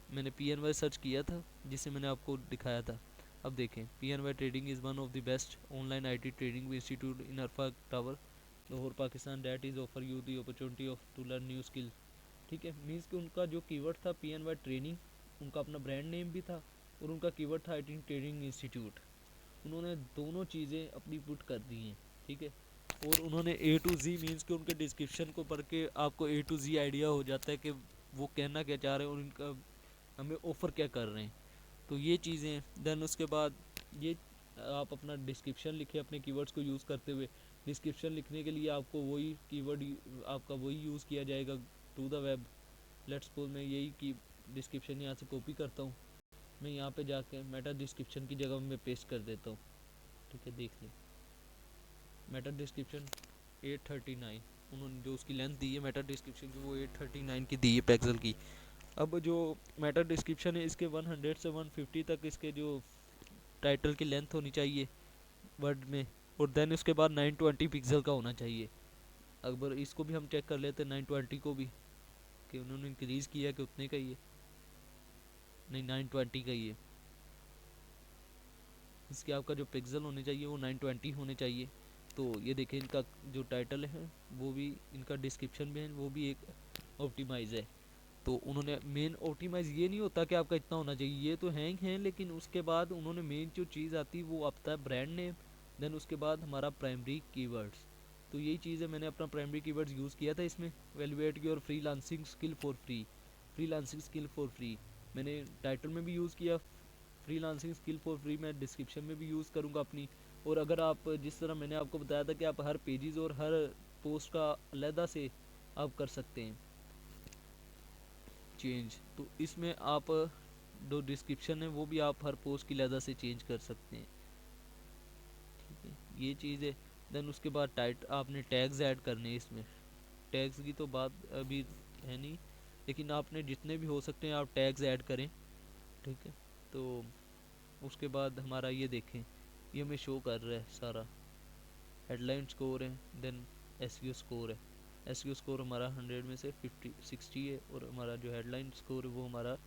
A: मैंने PNY सर्च किया था जिसे मैंने आपको दिखाया था। अब देखें, PNY trading is one of the best online IT trading institute in Arfa tower Lahore Pakistan that is offer you the opportunity of to learn new skill. ठीक है, मीन्स कि उनका जो कीवर्ड था PNY ट्रेनिंग, उनका अपना ब्रांड नेम भी था और उनका कीवर्ड था IT ट्रेडिंग इंस्टीट्यूट। उन्होंने दोनों चीज़ें अपनी पुट कर दी हैं, ठीक है। और उन्होंने A to Z मीन्स कि उनके डिस्क्रिप्शन को पढ़ के आपको A to Z आइडिया हो जाता है कि वो कहना क्या चाह रहे हैं और उनका हमें ऑफ़र क्या कर रहे हैं। तो ये चीज़ें। देन उसके बाद ये आप अपना डिस्क्रिप्शन लिखें अपने कीवर्ड्स को यूज़ करते हुए। डिस्क्रिप्शन लिखने के लिए आपको वही कीवर्ड आपका वही यूज़ किया जाएगा to the web. Let's suppose मैं यही की डिस्क्रिप्शन यहाँ से कॉपी करता हूँ, मैं यहाँ पे जाके मेटा डिस्क्रिप्शन की जगह में पेस्ट कर देता हूँ, ठीक है। देख लें मेटा डिस्क्रिप्शन 839, उन्होंने जो उसकी लेंथ दी है मेटा डिस्क्रिप्शन की वो 839 की दी है पिक्सल की। अब जो मेटा डिस्क्रिप्शन है इसके 100 से 150 तक इसके जो टाइटल की लेंथ होनी चाहिए वर्ड में, और देन उसके बाद 920 पिक्सल का होना चाहिए। अगर इसको भी हम चेक कर लेते हैं 920 को भी, कि उन्होंने इंक्रीज़ किया कि उतने का ही है, नहीं 920 का ही है। इसके आपका जो पिक्सल होने चाहिए वो 920 होने चाहिए। तो ये देखें इनका जो टाइटल है वो भी, इनका डिस्क्रिप्शन भी है वो भी एक ऑप्टिमाइज है। तो उन्होंने मेन ऑप्टिमाइज ये नहीं होता कि आपका इतना होना चाहिए, ये तो हैं ही हैं, लेकिन उसके बाद उन्होंने मेन जो चीज़ आती है वो आता है ब्रांड नेम। देन उसके बाद हमारा प्राइमरी कीवर्ड्स। तो यही चीज़ है, मैंने अपना प्राइमरी कीवर्ड्स यूज़ किया था इसमें। Valuate your freelancing skill for free, freelancing skill for free मैंने टाइटल में भी यूज़ किया। फ्रीलांसिंग स्किल फॉर फ्री मैं डिस्क्रिप्शन में भी यूज़ करूँगा अपनी। और अगर आप जिस तरह मैंने आपको बताया था कि आप हर पेजेस और हर पोस्ट का अलहदा से आप कर सकते हैं चेंज, तो इसमें आप जो डिस्क्रिप्शन है वो भी आप हर पोस्ट की लिहाजा से चेंज कर सकते हैं, ठीक है, ये चीज़ है। देन उसके बाद टाइट आपने टैग्स ऐड करने हैं इसमें। टैग्स की तो बात अभी है नहीं, लेकिन आपने जितने भी हो सकते हैं आप टैग्स ऐड करें, ठीक है। तो उसके बाद हमारा ये देखें, ये हमें शो कर रहा है सारा हेडलाइन स्कोर है, देन एसईओ स्कोर है। एसईओ स्कोर हमारा 100 में से 60 है, और हमारा जो हेडलाइन स्कोर है वो हमारा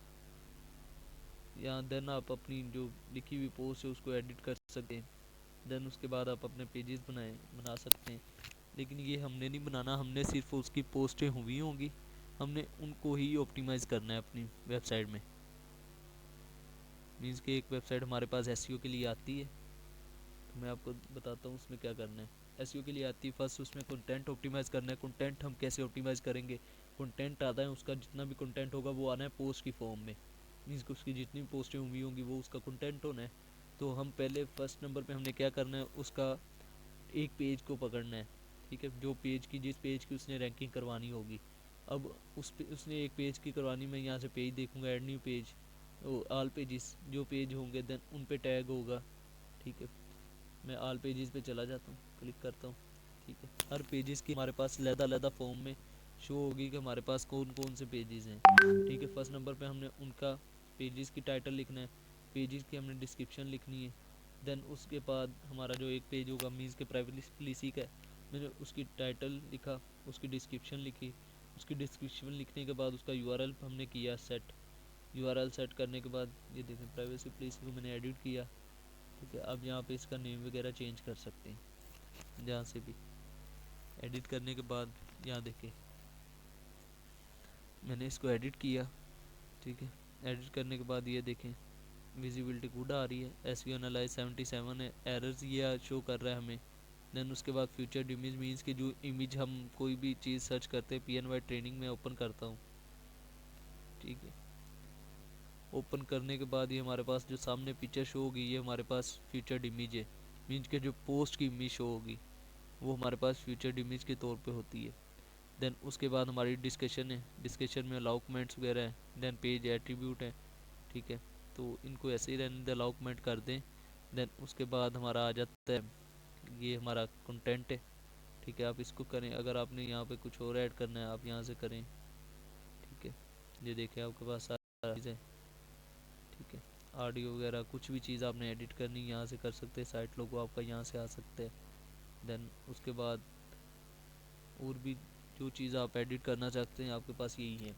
A: यहाँ। देन आप अपनी जो लिखी हुई पोस्ट है उसको एडिट कर सकते हैं। देन उसके बाद आप अपने पेजेस बना सकते हैं, लेकिन ये हमने नहीं बनाना, हमने सिर्फ उसकी पोस्टें हुई होंगी, हमने उनको ही ऑप्टिमाइज़ करना है अपनी वेबसाइट में। मीन्स कि एक वेबसाइट हमारे पास एसईओ के लिए आती है, तो मैं आपको बताता हूँ उसमें क्या करना है। एसईओ के लिए आती है फर्स्ट, उसमें कंटेंट ऑप्टिमाइज़ करना है। कंटेंट हम कैसे ऑप्टिमाइज़ करेंगे, कंटेंट आता है उसका जितना भी कंटेंट होगा वो आना है पोस्ट की फॉर्म में। मीन्स कि उसकी जितनी भी पोस्टें हुई होंगी वो उसका कंटेंट होना है। तो हम पहले फर्स्ट नंबर पे हमने क्या करना है, उसका एक पेज को पकड़ना है, ठीक है, जो पेज की जिस पेज की उसने रैंकिंग करवानी होगी। अब उसने एक पेज की करवानी, मैं यहाँ से पेज देखूंगा, add new page, all pages जो पेज होंगे देन उन पे टैग होगा, ठीक है। मैं ऑल पेजेस पे चला जाता हूँ, क्लिक करता हूँ, ठीक है। हर पेजेस की हमारे पास अलग-अलग फॉर्म में शो होगी कि हमारे पास कौन कौन से पेजेस हैं, ठीक है। फर्स्ट नंबर पे हमने उनका पेजेस की टाइटल लिखना है, पेजेस की हमने डिस्क्रिप्शन लिखनी है। देन उसके बाद हमारा जो एक पेज होगा मीन्स के प्राइवेसी का, मैंने उसकी टाइटल लिखा, उसकी डिस्क्रिप्शन लिखी, उसकी डिस्क्रिप्शन लिखने के बाद उसका यूआरएल हमने किया सेट। यूआरएल सेट करने के बाद ये देखें प्राइवेसी पॉलिसी को मैंने एडिट किया, ठीक है। अब यहाँ पे इसका नेम वगैरह चेंज कर सकते हैं जहाँ से भी। एडिट करने के बाद यहाँ देखें मैंने इसको एडिट किया, ठीक है। एडिट करने के बाद ये देखें विजिबिलिटी गुड आ रही है, एसवीओ एनालाइज 77 है, एरर्स ये शो कर रहा है हमें। देन उसके बाद फ्यूचर इमेज मीन्स कि जो इमेज हम कोई भी चीज़ सर्च करते हैं, पीएनवाई ट्रेनिंग में ओपन करता हूँ, ठीक है। ओपन करने के बाद ये हमारे पास जो सामने पिक्चर शो होगी ये हमारे पास फ्यूचर इमेज है। मीन्स के जो पोस्ट की इमेज शो होगी वो हमारे पास फ्यूचर इमेज के तौर पे होती है। देन उसके बाद हमारी डिस्कशन है, डिस्कशन में अलाउ कमेंट्स वगैरह है। देन पेज एट्रीब्यूट है, ठीक है। तो इनको ऐसे ही रहने दें, अलाउ कमेंट कर दें। देन उसके बाद हमारा आ जाता है ये हमारा कंटेंट है, ठीक है। आप इसको करें, अगर आपने यहाँ पे कुछ और ऐड करना है आप यहाँ से करें, ठीक है। ये देखें आपके पास सारी चीज़ें, ठीक है। ऑडियो वगैरह कुछ भी चीज़ आपने एडिट करनी यहाँ से कर सकते हैं, साइट लोगो आपका यहाँ से आ सकते हैं। देन उसके बाद और भी जो चीज़ आप एडिट करना चाहते हैं आपके पास यही है,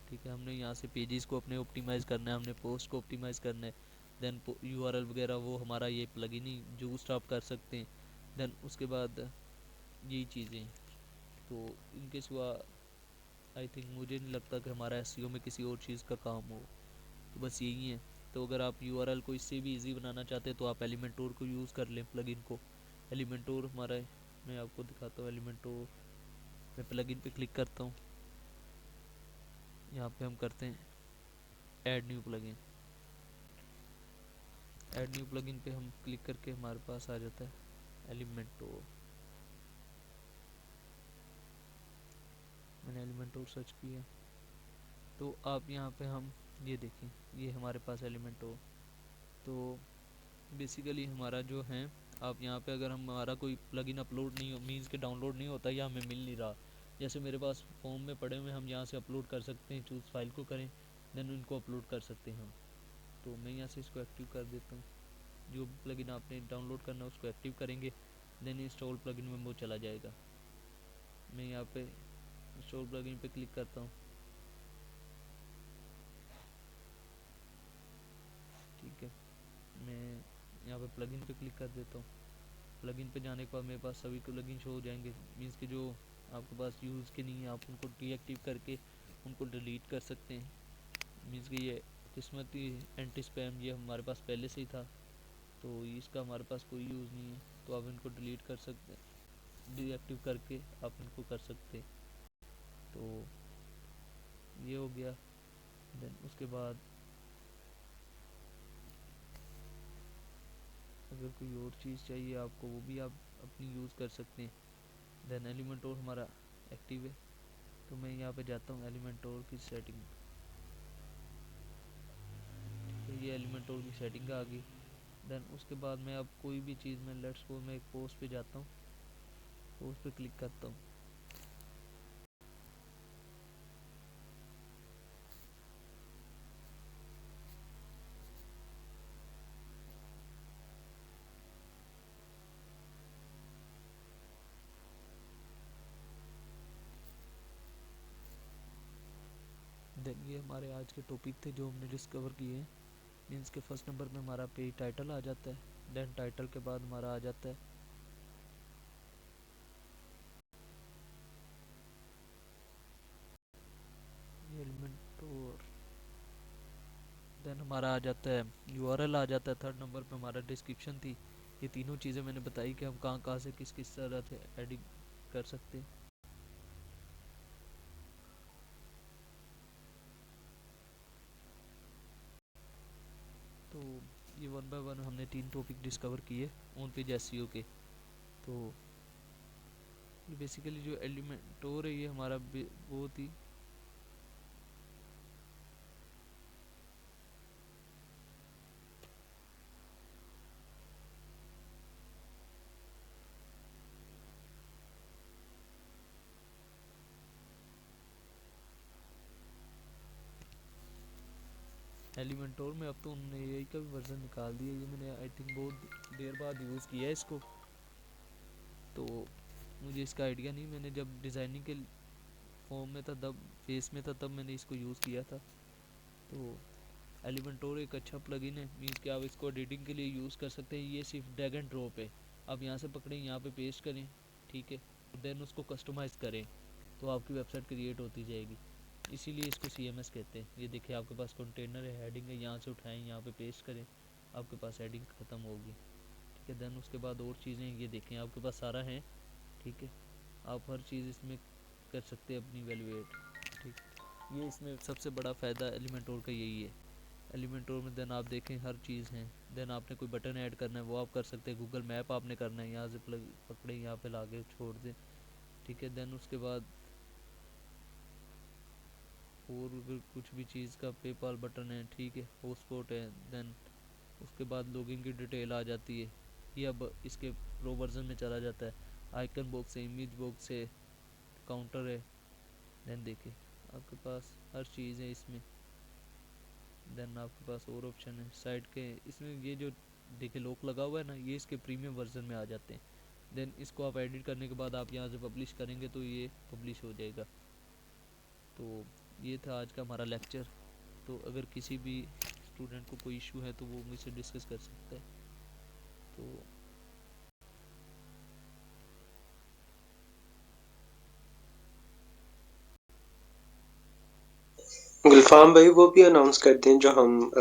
A: ठीक है। हमने यहाँ से पेजेस को अपने ऑप्टिमाइज़ करना है, हमने पोस्ट को ऑप्टिमाइज़ करना है। देन यूआरएल वगैरह वो हमारा ये प्लगइन ही जो स्टॉप कर सकते हैं। देन उसके बाद यही चीज़ें, तो इनके सिवा आई थिंक मुझे नहीं लगता कि हमारा एसईओ में किसी और चीज़ का काम हो, तो बस यही है। तो अगर आप यूआरएल को इससे भी इजी बनाना चाहते हैं तो आप एलिमेंटोर को यूज़ कर लें, प्लगइन को। एलिमेंटोर हमारा, मैं आपको दिखाता हूँ एलिमेंटोर। मैं प्लगइन पे क्लिक करता हूँ, यहाँ पे हम करते हैं add new plugin. Add new plugin पे हम क्लिक करके हमारे पास आ जाता है एलिमेंटोर। मैंने एलिमेंटोर सर्च किया तो आप यहाँ पे हम ये देखें ये हमारे पास एलिमेंटोर। तो बेसिकली हमारा जो है, आप यहाँ पे अगर हमारा कोई प्लगइन अपलोड नहीं हो मीन्स के डाउनलोड नहीं होता या हमें मिल नहीं रहा, जैसे मेरे पास फॉर्म में पड़े हुए हम यहाँ से अपलोड कर सकते हैं, चूज़ फाइल को करें देन उनको अपलोड कर सकते हैं हम। तो मैं यहाँ से इसको एक्टिव कर देता हूँ। जो प्लगइन आपने डाउनलोड करना है उसको एक्टिव करेंगे, देन इंस्टॉल प्लगइन में वो चला जाएगा। मैं यहाँ पे इंस्टॉल प्लगइन पे क्लिक करता हूँ, ठीक है। मैं यहाँ पे प्लगइन पे क्लिक कर देता हूँ। प्लगइन पे जाने के बाद मेरे पास सभी प्लगइन शो हो जाएंगे, मीन्स कि जो आपके पास यूज़ के नहीं है आप उनको डीएक्टिव करके उनको डिलीट कर सकते हैं। मीन्स कि ये किस्मती एंटी स्पैम ये हमारे पास पहले से ही था, तो इसका हमारे पास कोई यूज़ नहीं है, तो आप इनको डिलीट कर सकते हैं, डीएक्टिव करके आप इनको कर सकते हैं। तो ये हो गया। देन उसके बाद अगर कोई और चीज़ चाहिए आपको वो भी आप अपनी यूज़ कर सकते हैं। देन एलिमेंटोर हमारा एक्टिव है, तो मैं यहाँ पे जाता हूँ एलिमेंटोर की सेटिंग, तो ये एलिमेंटोर की सेटिंग आ गई। देन उसके बाद मैं अब कोई भी चीज़ में लेट्स सपोज मैं एक पोस्ट पे जाता हूँ, पोस्ट पे क्लिक करता हूँ। देन ये हमारे आज के टॉपिक थे जो हमने डिस्कवर किए हैं। मीन्स के फर्स्ट नंबर पे हमारा पेज टाइटल आ जाता है। देन टाइटल के बाद हमारा आ जाता है एलिमेंटोर। देन हमारा आ जाता है यूआरएल आ जाता है। थर्ड नंबर पे हमारा डिस्क्रिप्शन थी। ये तीनों चीज़ें मैंने बताई कि हम कहाँ कहाँ से किस किस तरह से एडिट कर सकते हैं। तो ये वन बाय वन हमने 3 टॉपिक डिस्कवर किए ऑन पेज एसईओ के। तो ये बेसिकली जो एलिमेंटोर है ये हमारा बहुत ही एलिमेंटोर में अब तो उन्होंने एआई का भी वर्जन निकाल दिया। ये मैंने आई थिंक बहुत देर बाद यूज़ किया है इसको, तो मुझे इसका आइडिया नहीं। मैंने जब डिज़ाइनिंग के फॉर्म में था तब फेस में था तब मैंने इसको यूज़ किया था। तो एलिमेंटोर एक अच्छा प्लगइन है। मीन्स कि आप इसको एडिटिंग के लिए यूज़ कर सकते हैं। ये सिर्फ ड्रैग एंड ड्रॉप है। आप यहाँ से पकड़ें, यहाँ पे पेस्ट करें, ठीक है, देन उसको कस्टमाइज़ करें तो आपकी वेबसाइट क्रिएट होती जाएगी। इसीलिए इसको CMS कहते हैं। ये देखिए आपके पास कंटेनर है, हेडिंग है, यहाँ से उठाएं, यहाँ पे पेस्ट करें, आपके पास हेडिंग ख़त्म होगी, ठीक है। देन उसके बाद और चीज़ें ये देखें आपके पास सारा है, ठीक है। आप हर चीज़ इसमें कर सकते हैं अपनी वैल्यूएट, ठीक। ये इसमें सबसे बड़ा फ़ायदा एलिमेंटोर का यही है। एलिमेंटोर में देन आप देखें हर चीज़ है। देन आपने कोई बटन ऐड करना है वो आप कर सकते हैं। गूगल मैप आपने करना है, यहाँ से प्लग पकड़े, यहाँ पे ला के छोड़ दें, ठीक है। देन उसके बाद और भी कुछ भी चीज़ का पेपाल बटन है, ठीक है, हॉटस्पॉट है। देन उसके बाद लॉगिन की डिटेल आ जाती है। ये अब इसके प्रो वर्जन में चला जाता है। आइकन बॉक्स है, इमेज बॉक्स है, काउंटर है। देन देखिए आपके पास हर चीज़ है इसमें। देन आपके पास और ऑप्शन है साइड के। इसमें ये जो देखिए लॉक लगा हुआ है ना, ये इसके प्रीमियम वर्जन में आ जाते हैं। देन इसको आप एडिट करने के बाद आप यहाँ से पब्लिश करेंगे तो ये पब्लिश हो जाएगा। तो ये था आज का हमारा लेक्चर। तो अगर किसी भी स्टूडेंट को कोई इशू है तो वो मुझसे डिस्कस कर सकता है। तो
B: गुलफाम भाई वो भी अनाउंस कर दें जो हम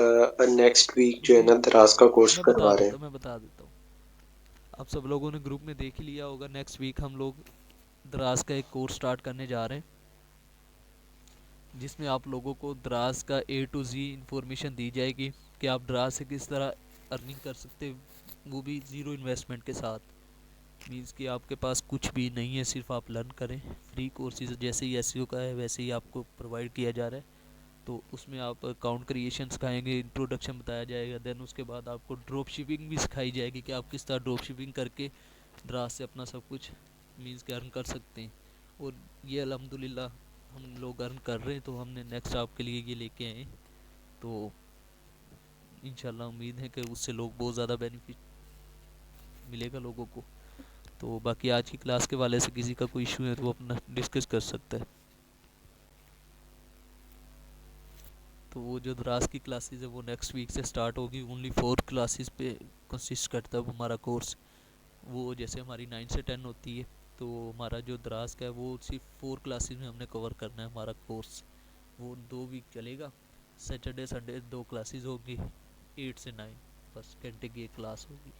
B: नेक्स्ट वीक जो है
A: जी
B: ना दराज का कोर्स करवा रहे हैं।
A: मैं बता देता हूँ। आप सब लोगों ने ग्रुप में देख ही लिया होगा, नेक्स्ट वीक हम लोग द्रास का एक कोर्स स्टार्ट करने जा रहे हैं जिसमें आप लोगों को द्रास का A to Z इंफॉर्मेशन दी जाएगी कि आप द्रास से किस तरह अर्निंग कर सकते हैं, वो भी ज़ीरो इन्वेस्टमेंट के साथ। मीन्स कि आपके पास कुछ भी नहीं है, सिर्फ आप लर्न करें। फ्री कोर्सेज जैसे ही एसईओ का है वैसे ही आपको प्रोवाइड किया जा रहा है। तो उसमें आप अकाउंट क्रिएशन सिखाएंगे, इंट्रोडक्शन बताया जाएगा। देन उसके बाद आपको ड्रॉप शिपिंग भी सिखाई जाएगी कि आप किस तरह ड्रॉप शिपिंग करके द्रास से अपना सब कुछ मीन्स के अर्न कर सकते हैं। और ये अल्हम्दुलिल्लाह हम लोग अर्न कर रहे हैं, तो हमने नेक्स्ट आपके लिए ये लेके आए। तो इंशाल्लाह उम्मीद है कि उससे लोग बहुत ज़्यादा बेनिफिट मिलेगा लोगों को। तो बाकी आज की क्लास के वाले से किसी का कोई इशू है तो वो अपना डिस्कस कर सकता है। तो वो जो द्रास की क्लासेस है वो नेक्स्ट वीक से स्टार्ट होगी। ओनली 4 क्लासेस पे कंसिस्ट करता है हमारा कोर्स। वो जैसे हमारी 9 से 10 होती है, तो हमारा जो द्रास का है वो सिर्फ 4 क्लासेस में हमने कवर करना है हमारा कोर्स। वो 2 वीक चलेगा। सैटरडे संडे 2 क्लासेस होगी, 8 से 9, बस घंटे की एक क्लास होगी।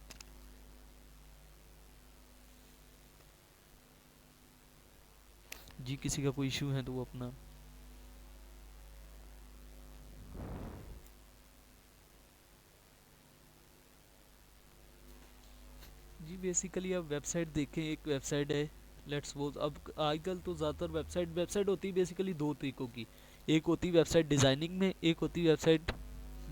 A: जी किसी का कोई इशू है तो वो अपना। जी बेसिकली आप वेबसाइट देखें, एक वेबसाइट है लेट्स सपोज। अब आजकल तो ज़्यादातर वेबसाइट होती है बेसिकली 2 तरीकों की। एक होती है वेबसाइट डिज़ाइनिंग में, एक होती है वेबसाइट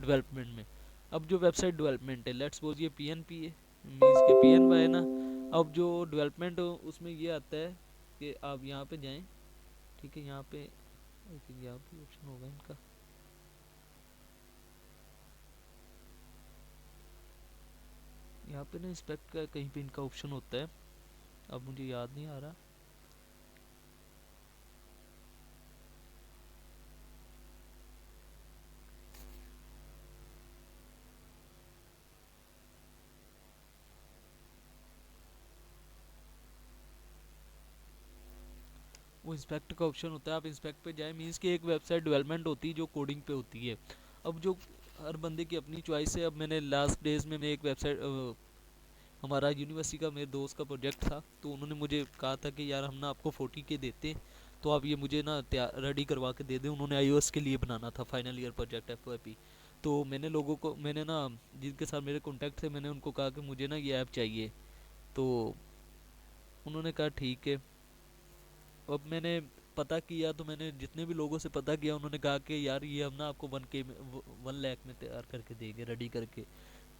A: डेवलपमेंट में। अब जो वेबसाइट डेवलपमेंट है, लेट्स सपोज ये पीएनपी है, मीन्स के पीएनवाई है ना। अब जो डेवलपमेंट उसमें ये आता है कि आप यहाँ पे जाएं, ठीक है, यहाँ पे आई थिंक यहाँ पे ऑप्शन होगा इनका, यहाँ पे ना इंस्पेक्ट का कहीं पे इनका ऑप्शन होता है, अब मुझे याद नहीं आ रहा। वो इंस्पेक्ट का ऑप्शन होता है, आप इंस्पेक्ट पे जाएं, मीन्स कि एक वेबसाइट डेवलपमेंट होती है जो कोडिंग पे होती है। अब जो हर बंदे की अपनी चॉइस है। अब मैंने लास्ट डेज में मैं एक वेबसाइट, हमारा यूनिवर्सिटी का मेरे दोस्त का प्रोजेक्ट था, तो उन्होंने मुझे कहा था कि यार हम ना आपको 40K देते हैं, तो आप ये मुझे ना तैयार रेडी करवा के दे दें। उन्होंने iOS के लिए बनाना था, फाइनल ईयर प्रोजेक्ट FYP। तो मैंने लोगों को, मैंने ना जिनके साथ मेरे कॉन्टैक्ट थे, मैंने उनको कहा कि मुझे ना ये ऐप चाहिए। तो उन्होंने कहा ठीक है। अब मैंने पता किया, तो मैंने जितने भी लोगों से पता किया, उन्होंने कहा कि यार ये हम ना आपको 1K में 1 लाख में तैयार करके देंगे, रेडी करके।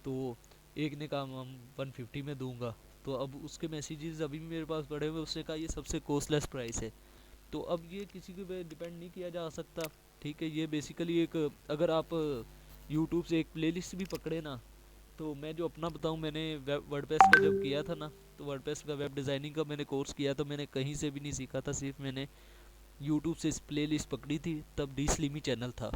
A: तो एक ने कहा हम 150 में दूंगा। तो अब उसके मैसेजेस अभी भी मेरे पास पड़े हुए, उसने कहा ये सबसे कॉस्टलेस प्राइस है। तो अब ये किसी के पे डिपेंड नहीं किया जा सकता, ठीक है। ये बेसिकली एक, अगर आप यूट्यूब से एक प्लेलिस्ट भी पकड़े ना, तो मैं जो अपना बताऊं, मैंने वर्डप्रेस का जब किया था ना, तो वर्डप्रेस का वेब डिज़ाइनिंग का मैंने कोर्स किया, तो मैंने कहीं से भी नहीं सीखा था, सिर्फ मैंने यूट्यूब से इस प्लेलिस्ट पकड़ी थी। तब डी स्लिमी चैनल था,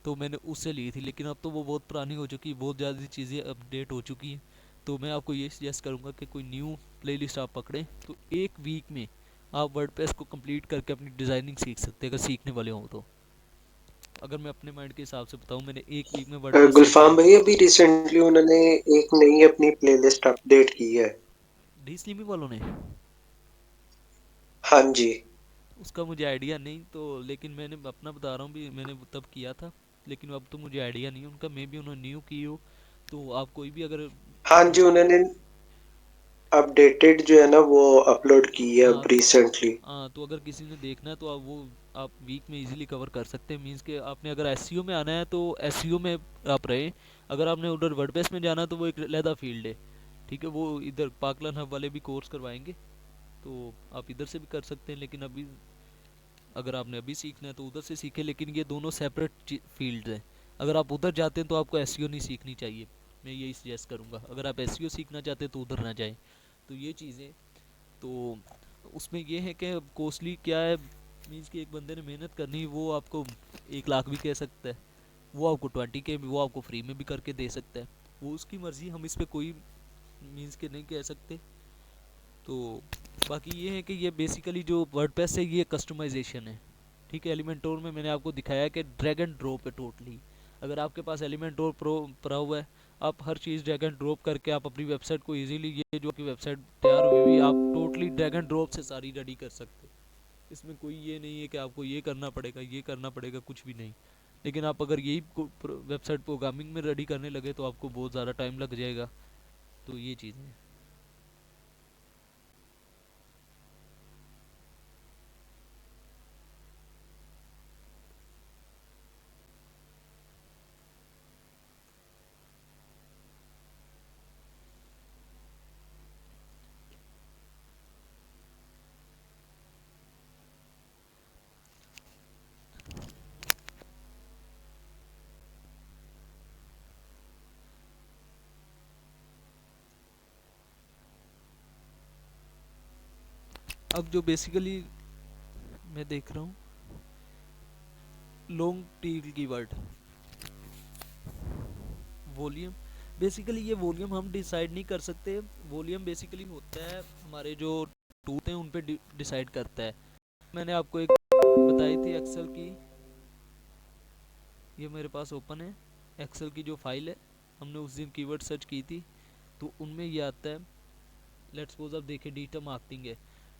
A: तो मैंने उससे ली थी। लेकिन अब तो वो बहुत पुरानी हो चुकी है, बहुत ज़्यादा चीज़ें अपडेट हो चुकी हैं। तो मैं आपको ये सजेस्ट करूँगा कि कोई न्यू प्लेलिस्ट आप पकड़ें, तो एक वीक में आप वर्डप्रेस को कंप्लीट करके अपनी डिज़ाइनिंग सीख सकते हैं, अगर सीखने वाले हों तो। अगर मैं अपने माइंड के हिसाब से बताऊँ, मैंने एक वीक में वर्डप्रेस सीख
B: गुलफाम
A: लिया।
B: भाई अभी रिसेंटली उन्होंने एक नई अपनी प्लेलिस्ट अपडेट की है।
A: डी स्लिमी वालों ने,
B: हाँ जी।
A: उसका मुझे आइडिया नहीं तो, लेकिन मैंने अपना बता रहा हूँ भी, मैंने वो तब किया था। लेकिन अब तो मुझे आइडिया नहीं है उनका, मे भी उन्होंने न्यू की हो। तो आप कोई भी अगर
B: हाँ जी,
A: इस,
B: उन्होंने अपडेटेड जो है ना वो अपलोड की है अब
A: हाँ
B: रिसेंटली।
A: हाँ, तो अगर किसी ने देखना है तो आप वो, आप वीक में इजीली कवर कर सकते हैं। मींस कि आपने अगर एसईओ में आना है तो एसईओ में आप रहे। अगर आपने उधर वर्डप्रेस में जाना है तो वो एक अलहदा फील्ड है, ठीक है। वो इधर पाकलान हब वाले भी कोर्स करवाएंगे, तो आप इधर से भी कर सकते हैं। लेकिन अभी अगर आपने अभी सीखना है तो उधर से सीखें, लेकिन ये दोनों सेपरेट फील्ड हैं। अगर आप उधर जाते हैं तो आपको एसईओ नहीं सीखनी चाहिए, मैं यही सजेस्ट करूँगा। अगर आप एसईओ सीखना चाहते हैं तो उधर ना जाएं। तो ये चीज़ें, तो उसमें ये है कि कॉस्टली क्या है, मीन्स कि एक बंदे ने मेहनत करनी, वो आपको 1 लाख भी कह सकता है, वो आपको 20K भी, वो आपको फ्री में भी करके दे सकता है। वो उसकी मर्ज़ी, हम इस पर कोई मीन्स के नहीं कह सकते। तो बाकी ये है कि ये बेसिकली जो वर्डप्रेस है ये कस्टमाइजेशन है, ठीक है। एलिमेंटोर में मैंने आपको दिखाया कि ड्रैग एंड ड्रॉप है टोटली। अगर आपके पास एलिमेंटोर प्रो पड़ा हुआ है, आप हर चीज़ ड्रैग एंड ड्रॉप करके आप अपनी वेबसाइट को इजीली, ये जो आपकी वेबसाइट तैयार हुई हुई, आप टोटली ड्रैग एंड ड्रॉप से सारी रेडी कर सकते हैं। इसमें कोई ये नहीं है कि आपको ये करना पड़ेगा, ये करना पड़ेगा, कुछ भी नहीं। लेकिन आप अगर यही वेबसाइट प्रोग्रामिंग में रेडी करने लगे तो आपको बहुत ज़्यादा टाइम लग जाएगा। तो ये चीज़ें हैं। अब जो बेसिकली मैं देख रहा हूँ, long tail keyword, volume, basically ये वॉल्यूम हम डिसाइड नहीं कर सकते। वॉल्यूम बेसिकली होता है हमारे जो टूल हैं उन पे डिसाइड करता है। मैंने आपको एक बताई थी एक्सेल की, ये मेरे पास ओपन है एक्सेल की जो फाइल है, हमने उस दिन कीवर्ड सर्च की थी, तो उनमें ये आता है। लेट्स सपोज अब देखें डिजिटल मार्केटिंग है,